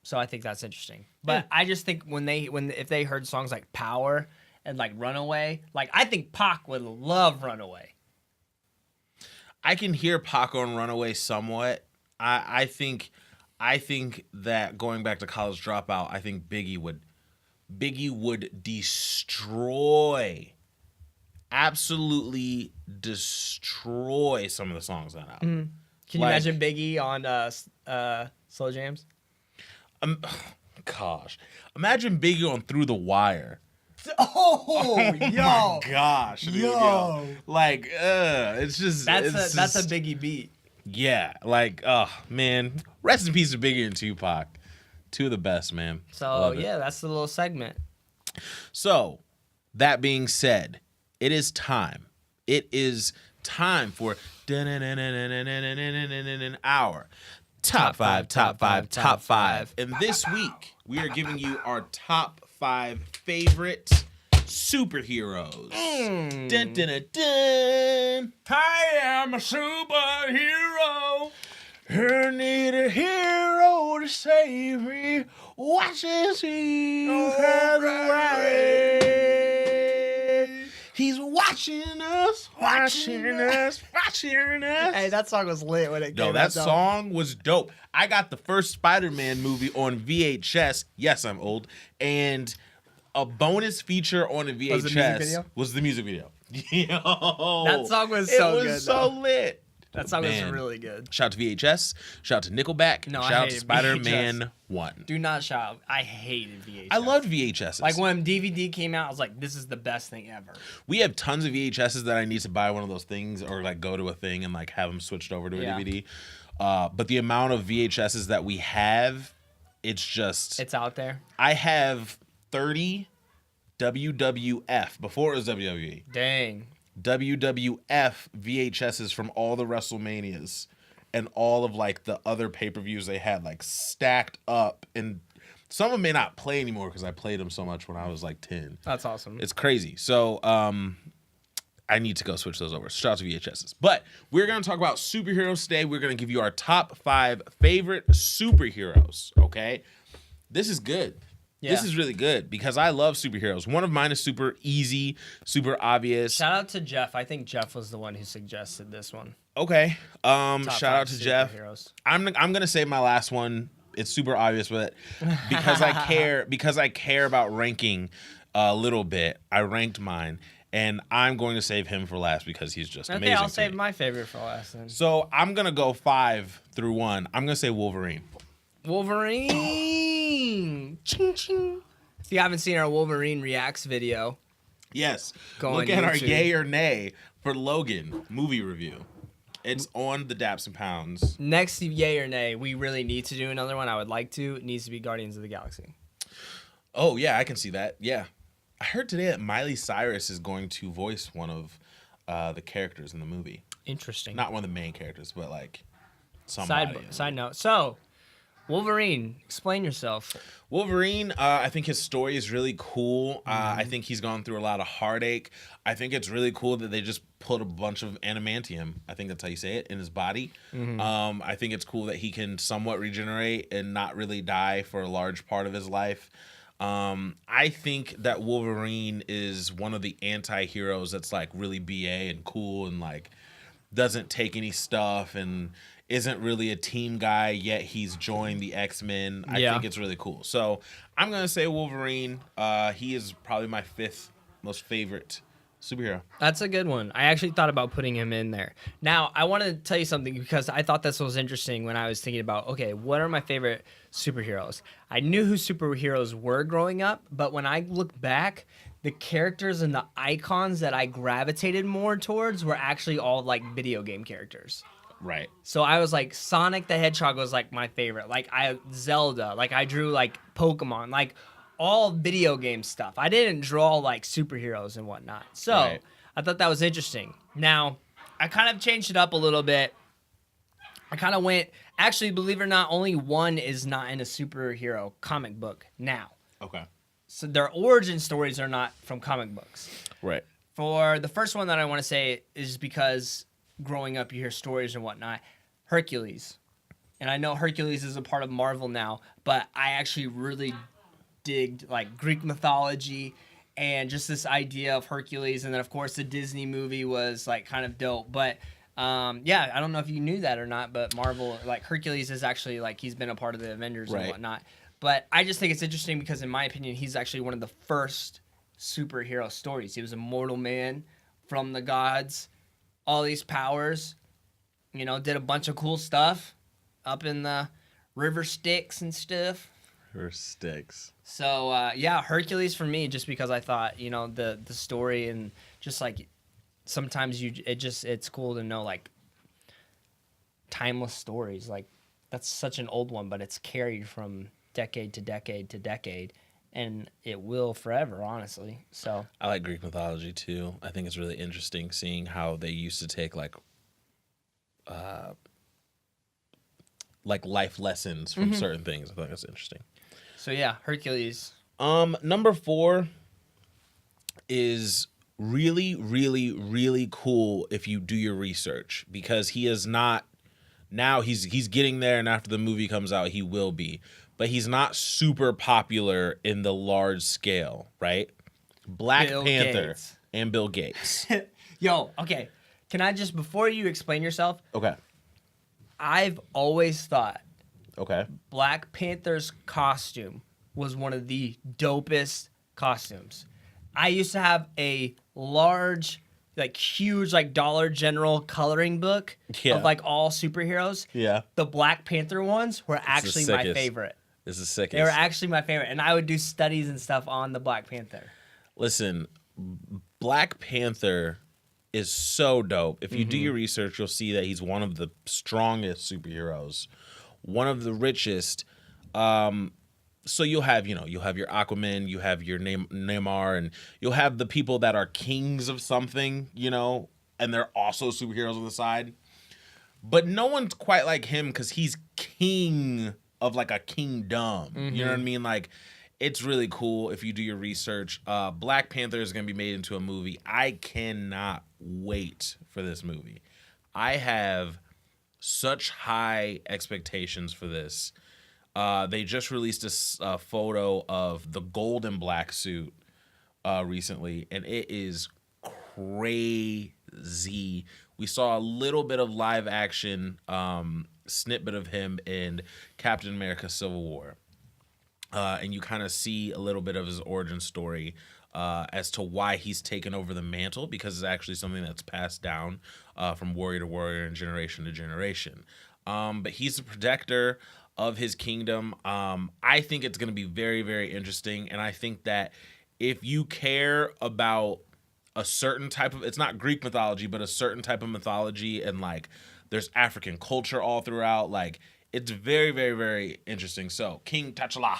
So I think that's interesting. But I just think if they heard songs like Power and like Runaway, like I think Pac would love Runaway. I can hear Pac on Runaway somewhat. I think that going back to College Dropout, I think Biggie would destroy, absolutely destroy some of the songs on that album. Can you imagine Biggie on Slow Jams? Gosh, imagine Biggie on Through the Wire. Oh, My gosh, dude, yo. Like, it's just that's it's a Biggie beat. Yeah, like, oh man, rest in peace to Biggie and Tupac, two of the best, man. So Love it. yeah, that's the little segment. So, that being said, it is time. It is time for our top five. And this week, we are giving you our top 5 favorite superheroes. Dun, dun, dun, dun. I am a superhero. I need a hero to save me. Watch as he has away. He's watching us. Hey, that song was lit when it came No, out. that though. song was dope. I got the first Spider-Man movie on VHS. Yes, I'm old. And a bonus feature on a VHS was the music video. Yo, That song was so good, It was so though. lit. That song was Man. really good. Shout out to VHS. Shout out to Nickelback. No, I shout out to hated Spider-Man VHS. 1. Do not shout. I hated VHS. I loved VHSs. Like when DVD came out, I was like, this is the best thing ever. We have tons of VHSs that I need to buy one of those things or like go to a thing and like have them switched over to a Yeah. DVD. But the amount of VHSs that we have, it's just... It's out there. I have 30 WWF, before it was WWE. Dang. WWF VHSs from all the WrestleManias and all of like the other pay-per-views they had like stacked up, and some of them may not play anymore because I played them so much when I was like 10. That's awesome. It's crazy. So I need to go switch those over. Shout out to VHSs. But we're going to talk about superheroes today. We're going to give you our top 5 favorite superheroes, okay? This is good. Yeah. This is really good because I love superheroes. One of mine is super easy, super obvious. Shout out to Jeff. I think Jeff was the one who suggested this one. Okay. Top Shout 5 out to Jeff. superheroes. I'm gonna say my last one. It's super obvious, but because I care about ranking a little bit, I ranked mine, and I'm going to save him for last because he's just Okay, amazing. I'll to save me. my favorite for last then. So I'm gonna go 5 through 1. I'm gonna say Wolverine. Wolverine. Ching ching. If you haven't seen our Wolverine Reacts video, Yes. Go Look on at our YouTube. yay or nay for Logan movie review. It's on the Daps and Pounds. next yay or nay, we really need to do another one. I would like to. It needs to be Guardians of the Galaxy. Oh yeah, I can see that. Yeah. I heard today that Miley Cyrus is going to voice one of the characters in the movie. Interesting. Not one of the main characters, but like somebody. Side note. So, Wolverine, explain yourself. Wolverine, I think his story is really cool. I think he's gone through a lot of heartache. I think it's really cool that they just put a bunch of adamantium, I think that's how you say it, in his body. I think it's cool that he can somewhat regenerate and not really die for a large part of his life. I think that Wolverine is one of the anti-heroes that's like really BA and cool and like doesn't take any stuff and isn't really a team guy, yet he's joined the X-Men. I think it's really cool. So I'm going to say Wolverine. He is probably my 5th most favorite superhero. That's a good one. I actually thought about putting him in there. Now, I want to tell you something because I thought this was interesting when I was thinking about, okay, what are my favorite superheroes? I knew who superheroes were growing up, but when I look back, the characters and the icons that I gravitated more towards were actually all like video game characters. Right. So I was like, Sonic the Hedgehog was like my favorite. Like Zelda, like I drew like Pokemon, like all video game stuff. I didn't draw like superheroes and whatnot. So Right. I thought that was interesting. Now, I kind of changed it up a little bit. I kind of went, actually, believe it or not, only one is not in a superhero comic book now. Okay. So their origin stories are not from comic books. Right. For the first one that I want to say is because growing up you hear stories and whatnot, Hercules. And I know Hercules is a part of Marvel now, but I actually really digged like Greek mythology and just this idea of Hercules. And then of course the Disney movie was like kind of dope. But yeah, I don't know if you knew that or not, but Marvel, like Hercules is actually like he's been a part of the Avengers and whatnot. But I just think it's interesting because in my opinion, he's actually one of the first superhero stories. He was a mortal man from the gods, all these powers, you know, did a bunch of cool stuff up in the river Styx and stuff. River Styx. So yeah, Hercules for me, just because I thought, you know, the story and just like sometimes it's cool to know like timeless stories. Like that's such an old one, but it's carried from decade to decade to decade, and it will forever, honestly. So I like Greek mythology too. I think it's really interesting seeing how they used to take like life lessons from certain things. I think that's interesting. So yeah, Hercules. Number 4 is really, really, really cool if you do your research, because he is not now he's getting there, and after the movie comes out, he will be. But he's not super popular in the large scale, right? Black Bill Panther Gates. and Bill Gates. Yo, okay. Can I just, before you explain yourself, Okay. I've always thought Okay. Black Panther's costume was one of the dopest costumes. I used to have a large, like huge, like Dollar General coloring book Yeah. of like all superheroes. Yeah. The Black Panther ones were actually my sickest. favorite. This is sick. They were actually my favorite, and I would do studies and stuff on the Black Panther. Listen, Black Panther is so dope. If you do your research, you'll see that he's one of the strongest superheroes, one of the richest. So you'll have your Aquaman, you have your Neymar, and you'll have the people that are kings of something, you know, and they're also superheroes on the side. But no one's quite like him because he's king of like a kingdom. You know what I mean? Like, it's really cool if you do your research. Black Panther is going to be made into a movie. I cannot wait for this movie. I have such high expectations for this. They just released a photo of the gold and black suit recently, and it is crazy. We saw a little bit of live action snippet of him in Captain America Civil War. And you kind of see a little bit of his origin story as to why he's taken over the mantle, because it's actually something that's passed down from warrior to warrior and generation to generation. But he's the protector of his kingdom. I think it's going to be very, very interesting. And I think that if you care about a certain type of, it's not Greek mythology, but a certain type of mythology, and like there's African culture all throughout, like it's very, very, very interesting. So King T'Challa,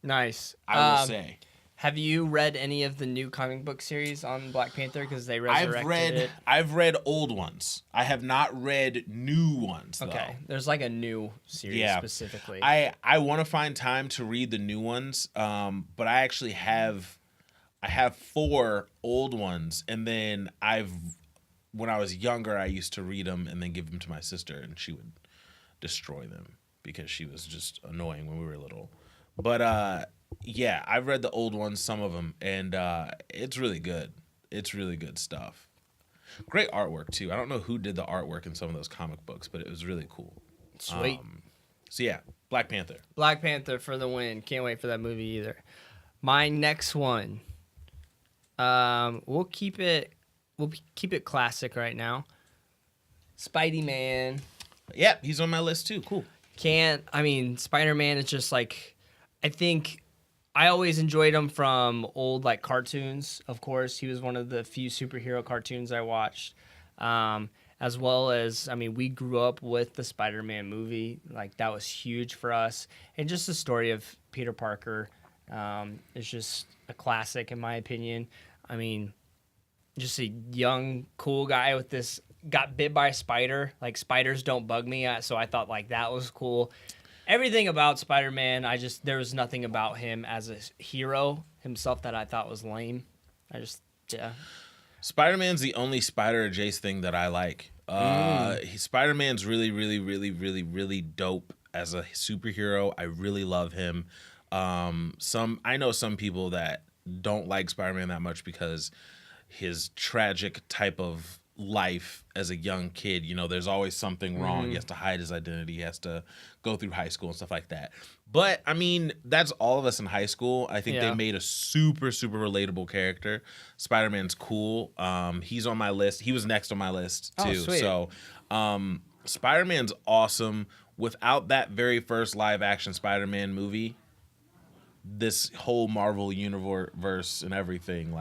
Nice. I will say. Have you read any of the new comic book series on Black Panther? Because they resurrected it. I've read old ones. I have not read new ones, though. Okay, there's like a new series specifically. I want to find time to read the new ones, but I actually have 4 old ones, and then when I was younger, I used to read them and then give them to my sister, and she would destroy them because she was just annoying when we were little. But yeah, I've read the old ones, some of them, and it's really good. It's really good stuff. Great artwork too. I don't know who did the artwork in some of those comic books, but it was really cool. Sweet. So yeah, Black Panther. Black Panther for the win. Can't wait for that movie either. My next one. We'll keep it classic right now. Spidey Man. Yeah, he's on my list too. Cool. Spider-Man is just like, I think I always enjoyed him from old like cartoons. Of course, he was one of the few superhero cartoons I watched. As well as, we grew up with the Spider-Man movie. Like, that was huge for us. And just the story of Peter Parker is just a classic, in my opinion. just a young, cool guy with this, got bit by a spider. Like, spiders don't bug me, so I thought, like, that was cool. Everything about Spider-Man, there was nothing about him as a hero himself that I thought was lame. Yeah. Spider-Man's the only spider-adjacent thing that I like. Spider-Man's really, really, really, really, really dope as a superhero. I really love him. I know some people that don't like Spider-Man that much because his tragic type of life as a young kid, there's always something wrong. He has to hide his identity. He has to go through high school and stuff like that. But I mean, that's all of us in high school. I think they made a super, super relatable character. Spider-Man's cool. He's on my list. He was next on my list too. Sweet. So Spider-Man's awesome. Without that very first live action Spider-Man movie, this whole Marvel universe and everything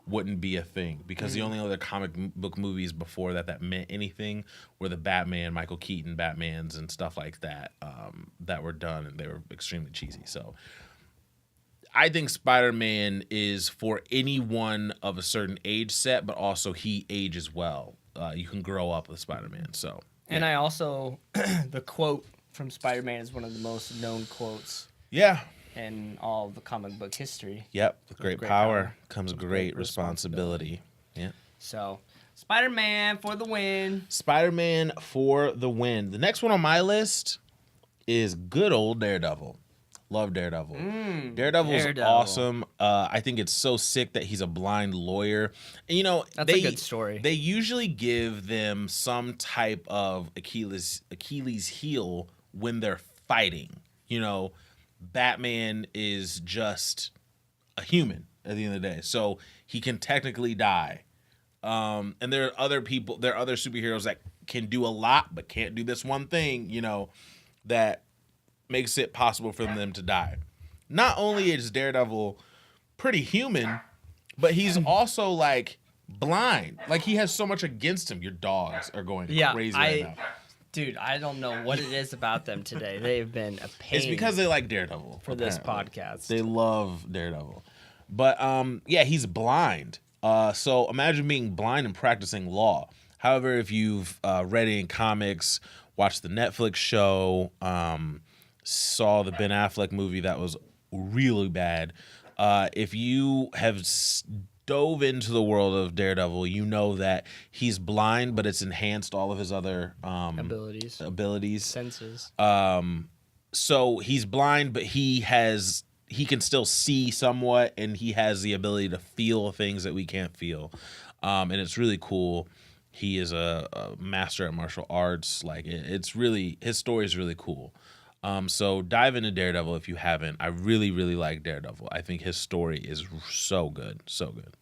wouldn't be a thing, because the only other comic book movies before that meant anything were the Batman, Michael Keaton Batmans and stuff like that that were done, and they were extremely cheesy. So I think Spider-Man is for anyone of a certain age set, but also he ages well. You can grow up with Spider-Man. So And I also, the quote from Spider-Man is one of the most known quotes yeah. in all of the comic book history. Yep. With great power comes great responsibility. Yeah. So, Spider-Man for the win. Spider-Man for the win. The next one on my list is good old Daredevil. Love Daredevil. Daredevil's awesome. I think it's so sick that he's a blind lawyer. And, That's a good story. They usually give them some type of Achilles heel when they're fighting. Batman is just a human at the end of the day, so he can technically die. And there are other superheroes that can do a lot but can't do this one thing, that makes it possible for them to die. Not only is Daredevil pretty human, but he's also blind. He has so much against him. Your dogs are going crazy right now. Dude, I don't know what it is about them today. They've been a pain. It's because they like Daredevil. For this podcast. They love Daredevil. But he's blind. So imagine being blind and practicing law. However, if you've read it in comics, watched the Netflix show, saw the Ben Affleck movie that was really bad, if you have dove into the world of Daredevil, you know that he's blind, but it's enhanced all of his other abilities, senses. So he's blind, but he can still see somewhat, and he has the ability to feel things that we can't feel, and it's really cool. He is a master at martial arts. It's really, his story is really cool. So dive into Daredevil if you haven't. I really, really like Daredevil. I think his story is so good. So good.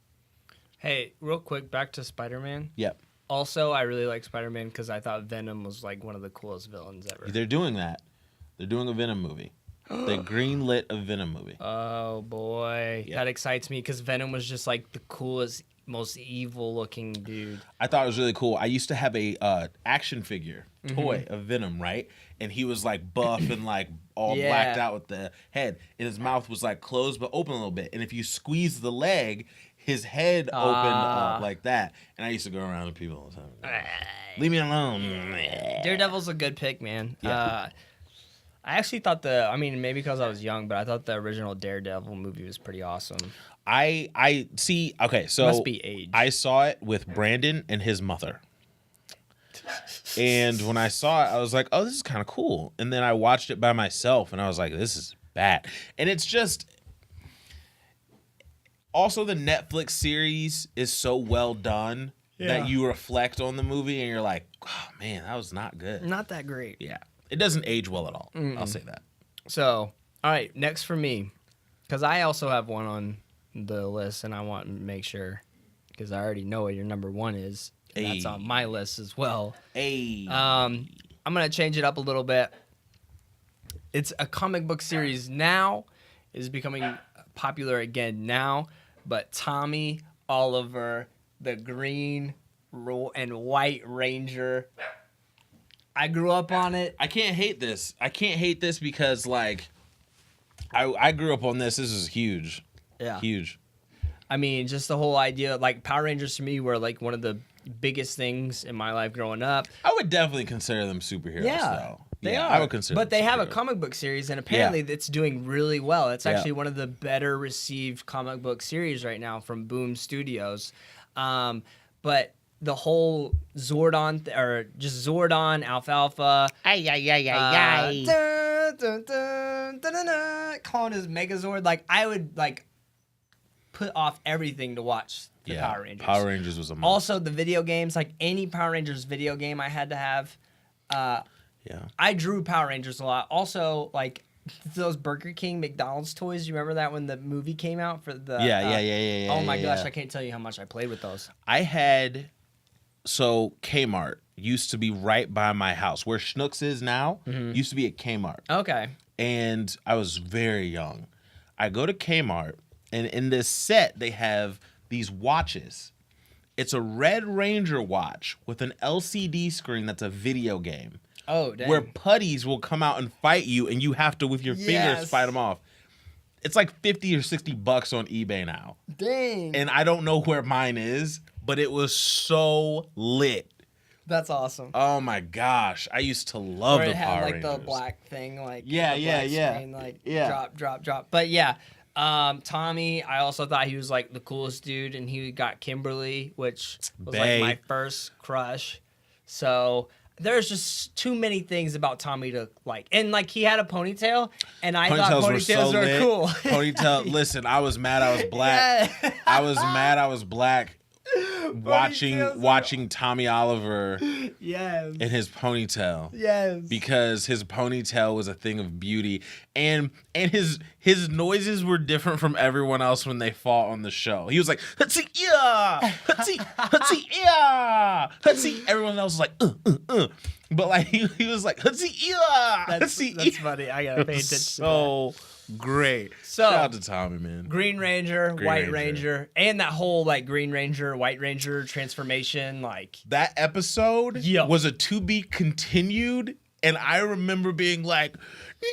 Hey, real quick, back to Spider-Man. Yep. Also, I really like Spider-Man because I thought Venom was one of the coolest villains ever. They're doing that. They're doing a Venom movie. They greenlit a Venom movie. Oh, boy. Yep. That excites me because Venom was just the coolest, most evil-looking dude. I thought it was really cool. I used to have a action figure toy of Venom, right? And he was buff and all blacked out with the head, and his mouth was closed but open a little bit. And if you squeeze the leg, his head opened up like that. And I used to go around to people all the time. Leave me alone. Daredevil's a good pick, man. Yeah. I actually thought maybe because I was young, but I thought the original Daredevil movie was pretty awesome. I see. Okay, so must be age. I saw it with Brandon and his mother. And when I saw it, I was like, oh, this is kind of cool. And then I watched it by myself, and I was like, this is bad. And it's just... Also, the Netflix series is so well done that you reflect on the movie, and you're like, oh, man, that was not good. Not that great. Yeah. It doesn't age well at all. I'll say that. So, all right, next for me. Because I also have one on the list, and I want to make sure, because I already know what your number one is. And that's on my list as well. I'm going to change it up a little bit. It's a comic book series now. Is becoming popular again now. But Tommy Oliver, the Green and White Ranger. I grew up on it. I can't hate this. Because, I grew up on this. This is huge. Yeah. Huge. I mean, just the whole idea, like Power Rangers to me were like one of the biggest things in my life growing up. I would definitely consider them superheroes, though. They are. I would consider but them they have a superheroes. comic book series, and apparently it's doing really well. It's actually one of the better received comic book series right now from Boom Studios. But the whole Zordon, or just Zordon, Alfalfa. Calling his Megazord. Like, I would, like, put off everything to watch the Power Rangers. Power Rangers was a must. Also, the video games, like any Power Rangers video game I had to have. I drew Power Rangers a lot. Also, like those Burger King, McDonald's toys. You remember that when the movie came out for the? Yeah. Oh my gosh, I can't tell you how much I played with those. I had, so Kmart used to be right by my house. Where Schnucks is now used to be at Kmart. Okay. And I was very young. I go to Kmart, and in this set, they have these watches. It's a Red Ranger watch with an LCD screen that's a video game. Oh, dang. Where putties will come out and fight you, and you have to, with your fingers, fight them off. It's like $50 or $60 on eBay now. Dang. And I don't know where mine is, but it was so lit. That's awesome. Oh my gosh, I used to love Where the it had Power like Rangers. the black thing, like Yeah, the yeah, black yeah. screen, like Yeah. drop. But yeah, Tommy, I also thought he was like the coolest dude, and he got Kimberly, which was Bae. like my first crush. So there's just too many things about Tommy to like, and like he had a ponytail, and I thought ponytails were lit. cool. Ponytail. Listen, I was mad I was black. Yeah. I was mad I was black. Ponytails Watching Tommy Oliver Yes. in his ponytail. Yes. Because his ponytail was a thing of beauty, and his noises were different from everyone else when they fought on the show. He was like, "Hutsi yeah, hutsi yeah, hutsi." Everyone else was like, but like he was like, "Hutsi yeah, That's hutsi." funny. I gotta pay attention. So great. So, shout out to Tommy, man. Green Ranger, White Ranger. Ranger, and that whole like Green Ranger, White Ranger transformation, like That episode Yeah. was a to be continued, and I remember being like, "No,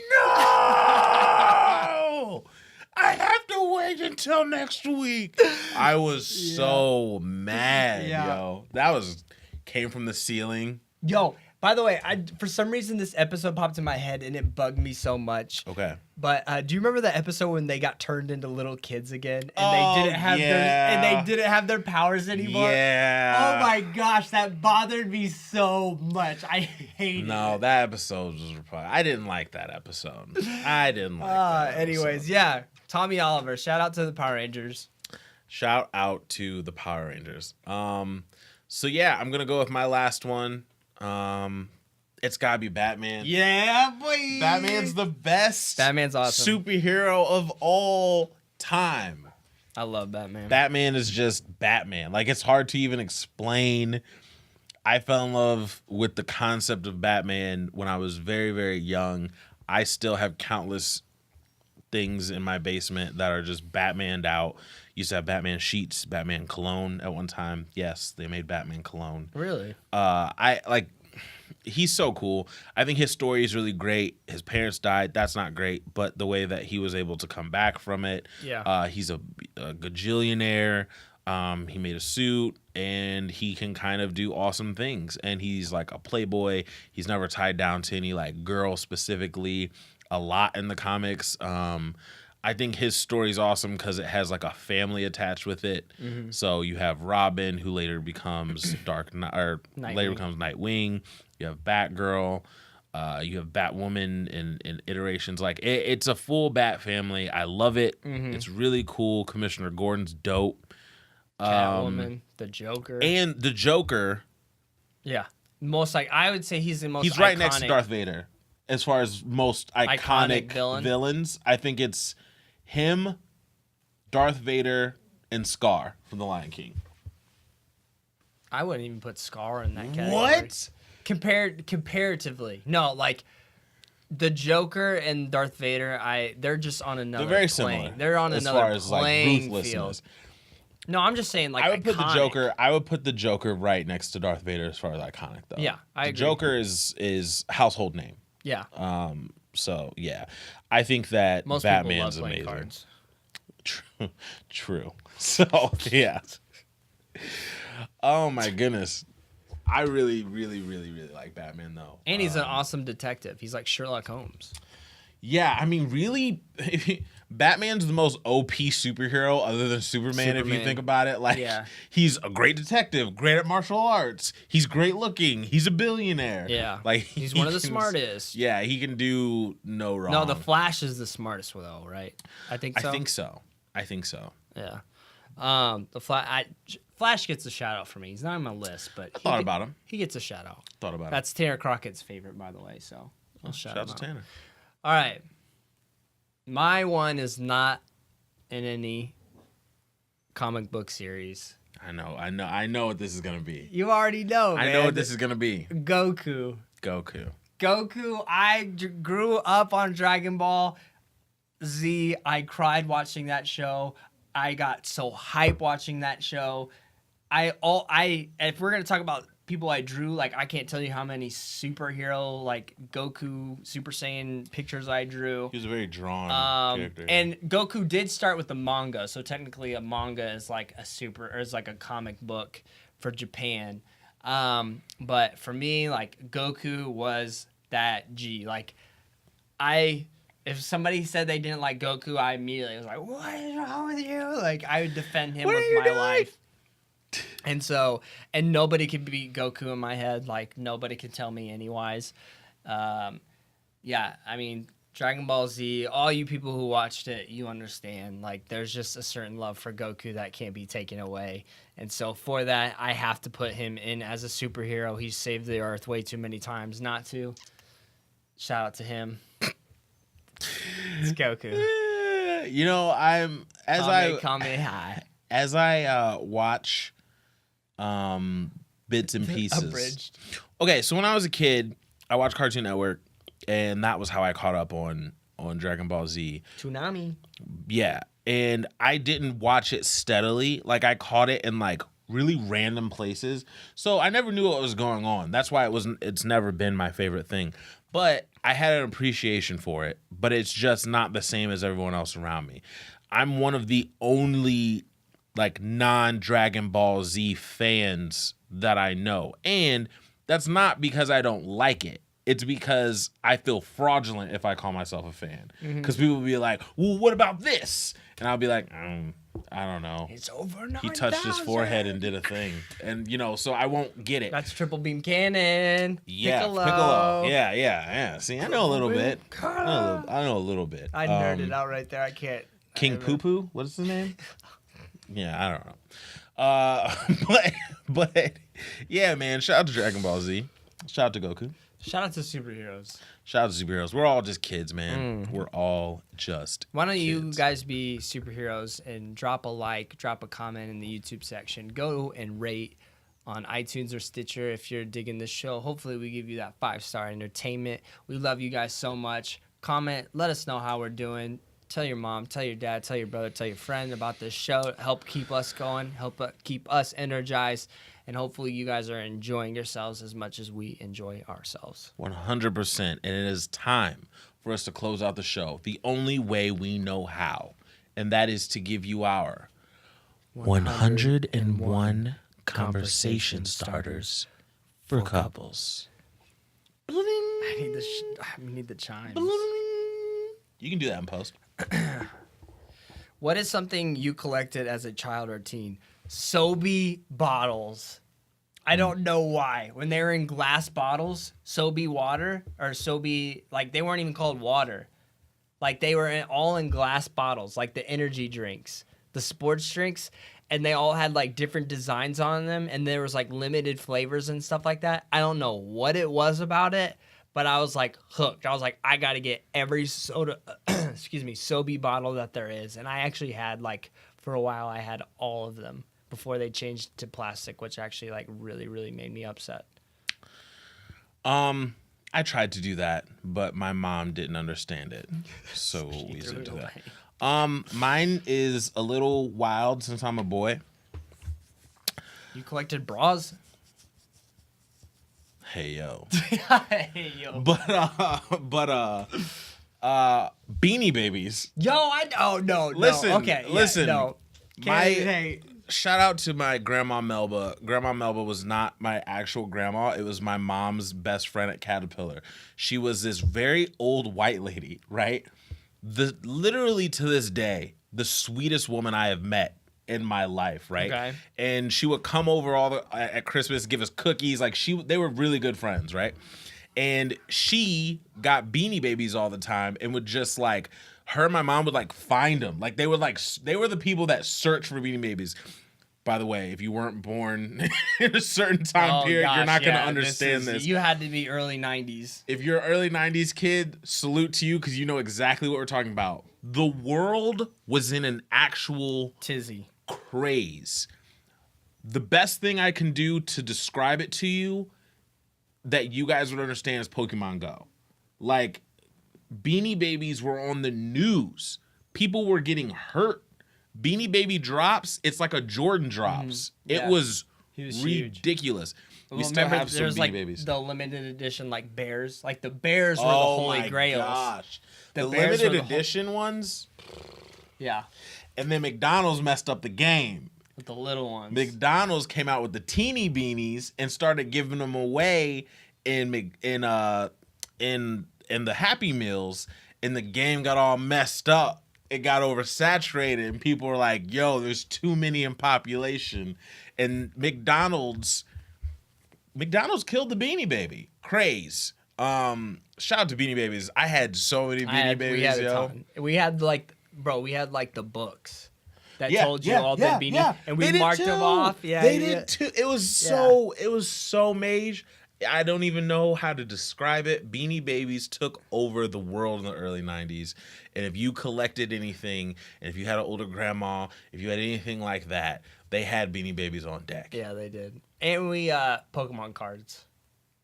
I have to wait until next week." I was so mad, yo. That came from the ceiling. yo. By the way, for some reason this episode popped in my head and it bugged me so much. Okay. But do you remember the episode when they got turned into little kids again and Oh, they didn't have their powers anymore? Yeah. Oh my gosh, that bothered me so much. I hated it. No, that episode was I didn't like that episode. I didn't like that Anyways, episode. yeah. Tommy Oliver, shout out to the Power Rangers. Shout out to the Power Rangers. So yeah, I'm gonna go with my last one. It's gotta be Batman. Yeah, boy. Batman's the best Batman's awesome. superhero of all time. I love Batman. Batman is just Batman. Like, it's hard to even explain. I fell in love with the concept of Batman when I was very, very young. I still have countless things in my basement that are just Batmaned out. Used to have Batman sheets, Batman cologne at one time. Yes, they made Batman cologne. Really? He's so cool. I think his story is really great. His parents died. That's not great, but the way that he was able to come back from it. Yeah. He's a gajillionaire. He made a suit, and he can kind of do awesome things. And he's like a playboy. He's never tied down to any like girl specifically. A lot in the comics. I think his story's awesome because it has like a family attached with it. Mm-hmm. So you have Robin, who later becomes later becomes Nightwing. You have Batgirl. You have Batwoman in iterations. Like it's a full Bat family. I love it. Mm-hmm. It's really cool. Commissioner Gordon's dope. Catwoman, the Joker, and the Joker. Yeah, I would say he's the most. He's right next to Darth Vader as far as most iconic villains. I think it's him, Darth Vader, and Scar from The Lion King. I wouldn't even put Scar in that category. What? Comparatively, no, like the Joker and Darth Vader, they're just on another. They're very plane. similar. They're on as another far as playing like field. ruthlessness. No, I'm just saying, like I would put the iconic. Joker. I would put the Joker right next to Darth Vader as far as iconic, though. Yeah, I the agree. Joker is household name. Yeah. So yeah, I think that Most Batman's people love playing amazing. cards. True. So yeah. Oh my goodness. I really, really, really, really like Batman though. And he's an awesome detective. He's like Sherlock Holmes. Yeah, I mean, really, Batman's the most OP superhero other than Superman. If you think about it. Like, he's a great detective, great at martial arts. He's great looking. He's a billionaire. Yeah, like he's one of the smartest. Yeah, he can do no wrong. No, the Flash is the smartest though, right? I think so. I think so. Yeah. The Flash gets a shout out for me. He's not on my list, but I thought about him. He gets a shout out. Thought about That's Tanner Crockett's favorite, by the way. So I'll shout out to Tanner. All right. My one is not in any comic book series. I know what this is gonna be. You already know, man. I know what this is gonna be. Goku. I grew up on Dragon Ball Z. I cried watching that show. I got so hype watching that show. If we're gonna talk about people I drew, like I can't tell you how many superhero like Goku Super Saiyan pictures I drew. He was a very drawn character. And Goku did start with the manga, so technically a manga is like a comic book for Japan. But for me, like Goku was that G. Like if somebody said they didn't like Goku, I immediately was like, "What is wrong with you?" Like I would defend him with my life. And nobody could beat Goku in my head. Like nobody could tell me anywise. Yeah, I mean Dragon Ball Z. All you people who watched it, you understand. Like there's just a certain love for Goku that can't be taken away. And so for that, I have to put him in as a superhero. He's saved the Earth way too many times not to. Shout out to him. It's Goku. You know, as I watch bits and pieces. Abridged. Okay, so when I was a kid, I watched Cartoon Network, and that was how I caught up on Dragon Ball Z. Toonami. Yeah, and I didn't watch it steadily. Like I caught it in like really random places, so I never knew what was going on. That's why it's never been my favorite thing. But I had an appreciation for it, but it's just not the same as everyone else around me. I'm one of the only like non-Dragon Ball Z fans that I know. And that's not because I don't like it. It's because I feel fraudulent if I call myself a fan. Because people will be like, well, what about this? And I'll be like, I don't know. It's over 9,000. He touched his forehead and did a thing. And, so I won't get it. That's Triple Beam Cannon. Yeah, Piccolo. Yeah. See, I know a little bit. I know a little bit. I nerded out right there. I can't. King Poo Poo? What is his name? Yeah, I don't know. But yeah, man, shout out to Dragon Ball Z. Shout out to Goku. Shout out to superheroes. Shout out to superheroes. We're all just kids, man. We're all just Why don't kids. you guys be superheroes and drop a like, drop a comment in the YouTube section. Go and rate on iTunes or Stitcher if you're digging this show. Hopefully we give you that 5-star entertainment. We love you guys so much. Comment, let us know how we're doing. Tell your mom, tell your dad, tell your brother, tell your friend about this show. Help keep us going. Help keep us energized. And hopefully you guys are enjoying yourselves as much as we enjoy ourselves. 100%. And it is time for us to close out the show the only way we know how. And that is to give you our 101 conversation starters for couples. I need the chimes. You can do that in post. What is something you collected as a child or teen? Sobe bottles. I don't know why. When they were in glass bottles, Sobe water or Sobe, like they weren't even called water. Like they were all in glass bottles, like the energy drinks, the sports drinks, and they all had like different designs on them, and there was like limited flavors and stuff like that. I don't know what it was about it, but I was like hooked. I was like, I gotta get every soda, Sobe bottle that there is. And I actually had like, for a while, I had all of them before they changed to plastic, which actually like really, really made me upset. I tried to do that, but my mom didn't understand it. So we didn't do that. Mine is a little wild since I'm a boy. You collected bras? Hey yo. Hey, yo. But Beanie Babies. Yo, no. Listen, Okay. Yeah, listen. no. Hey. Shout out to my grandma Melba. Grandma Melba was not my actual grandma. It was my mom's best friend at Caterpillar. She was this very old white lady, right? Literally to this day, the sweetest woman I have met in my life, right? Okay. And she would come over at Christmas, give us cookies. Like they were really good friends, right? And she got Beanie Babies all the time and would just like, her and my mom would like find them. Like they were the people that search for Beanie Babies. By the way, if you weren't born in a certain time period, you're not going to understand this. You had to be early 90s. If you're an early 90s kid, salute to you because you know exactly what we're talking about. The world was in an actual tizzy craze. The best thing I can do to describe it to you that you guys would understand is Pokemon Go. Like, Beanie Babies were on the news. People were getting hurt. Beanie Baby drops, it's like a Jordan drops. Yeah. It was Huge. ridiculous. We still remember have some there's Beanie like Babies. the limited edition like bears. Like the bears were the holy grails. Gosh. The bears limited were the edition ones. Yeah. And then McDonald's messed up the game. With the little ones. McDonald's came out with the teeny beanies and started giving them away in the Happy Meals, and the game got all messed up. It got oversaturated, and people were like, "Yo, there's too many in population." And McDonald's killed the Beanie Baby craze. Shout out to Beanie Babies. I had so many Beanie Babies. We had a yo. ton. We had like the books that told you all the Beanie, and They we did marked too. them off. Yeah, they did too. It was so mage. I don't even know how to describe it. Beanie Babies took over the world in the early 90s. And if you collected anything, and if you had an older grandma, if you had anything like that, they had Beanie Babies on deck. Yeah, they did. And we Pokemon cards.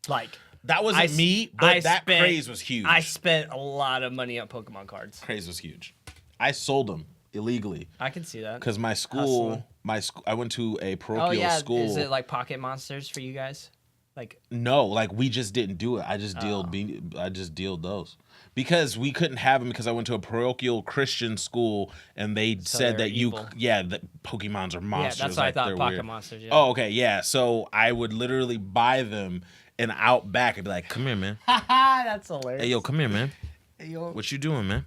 Like that wasn't me, but that craze was huge. I spent a lot of money on Pokemon cards. Craze was huge. I sold them illegally. I can see that. Because my school, I went to a parochial school. Is it like Pocket Monsters for you guys? Like no, like we just didn't do it. I just dealed those because we couldn't have them because I went to a parochial Christian school and they said that evil. That Pokemons are monsters. Yeah, that's what I thought. They're Pocket weird. Monsters. Yeah. Oh, okay, yeah. So I would literally buy them and out back and be like, "Come here, man. That's hilarious. Hey, yo, come here, man. Hey, yo. What you doing, man?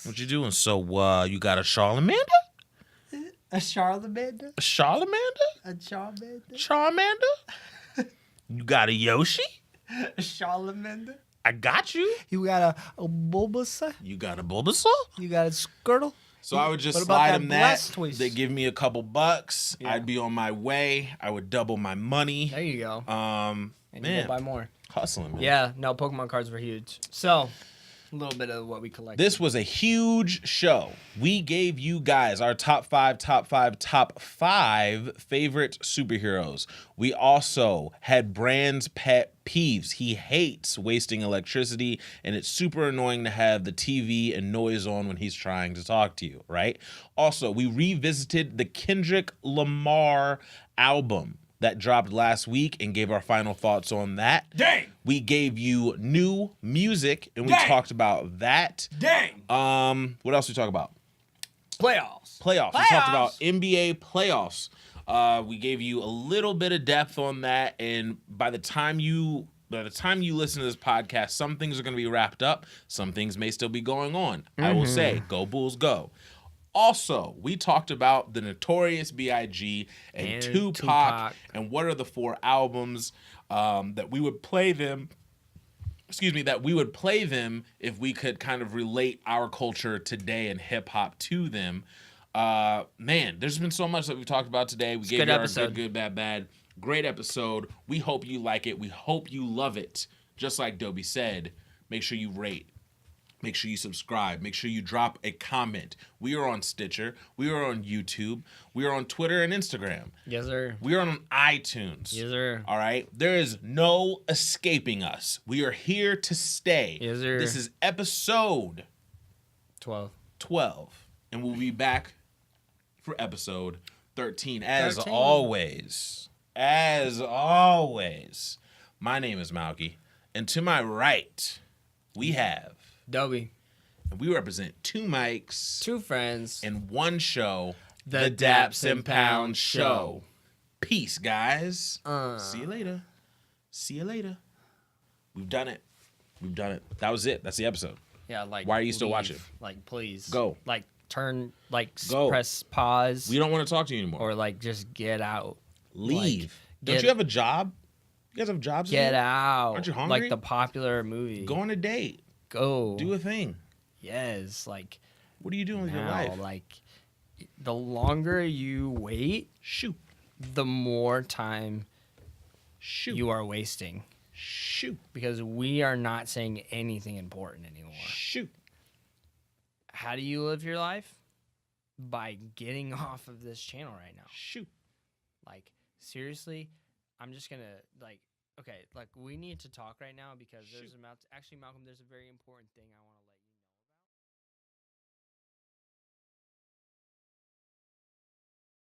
What you doing? So, you got a Charlamander? A Charlamander? A Charlamander? A Charmander? Charmander? You got a Yoshi? A Charlamander? I got you. You got a Bulbasaur? You got a Bulbasaur? You got a Squirtle? So I would just What about slide that them that. Blastoise? They give me a couple bucks. Yeah. I'd be on my way. I would double my money. There you go. And And man, you go buy more. hustling, man. Yeah, no, Pokemon cards were huge. So, a little bit of what we collected. This was a huge show. We gave you guys our top five favorite superheroes. We also had Brand's pet peeves. He hates wasting electricity, and it's super annoying to have the TV and noise on when he's trying to talk to you, right? Also, we revisited the Kendrick Lamar album that dropped last week and gave our final thoughts on that. Dang! We gave you new music and we Dang! talked about that. Dang! What else we talk about? Playoffs. We talked about NBA playoffs. We gave you a little bit of depth on that, and by the time you listen to this podcast, some things are going to be wrapped up. Some things may still be going on. I will say, go Bulls, go. Also, we talked about the Notorious B.I.G. and Tupac and what are the 4 albums that we would play them. That we would play them if we could kind of relate our culture today and hip hop to them. Man, there's been so much that we've talked about today. We gave you our good, bad, bad. Great episode. We hope you like it. We hope you love it. Just like Dobie said, make sure you rate. Make sure you subscribe. Make sure you drop a comment. We are on Stitcher. We are on YouTube. We are on Twitter and Instagram. Yes, sir. We are on iTunes. Yes, sir. All right? There is no escaping us. We are here to stay. Yes, sir. This is episode 12. And we'll be back for episode 13. As always, my name is Malky. And to my right, we have... Dobie. And we represent 2 mics, 2 friends. and 1 show, The Daps and Pound Show. Peace, guys. See you later. See you later. We've done it. We've done it. That was it. That's the episode. Yeah, like. Why are you still leave. watching? Like, please. Go. Like, turn. Like, Go. press pause. We don't want to talk to you anymore. Or, like, just get out. Leave. Like, Don't you have a job? You guys have jobs? to Get do? out. Aren't you hungry? Like the popular movie. Go on a date. Go. Do a thing. Yes. Like, What are you doing with your now, life? like, the longer you wait, Shoot. the more time Shoot. you are wasting. Shoot. Because we are not saying anything important anymore. Shoot. How do you live your life? By getting off of this channel right now. Shoot. Like, seriously, I'm just gonna, like, okay, like, we need to talk right now because there's about, actually, Malcolm, there's a very important thing I want to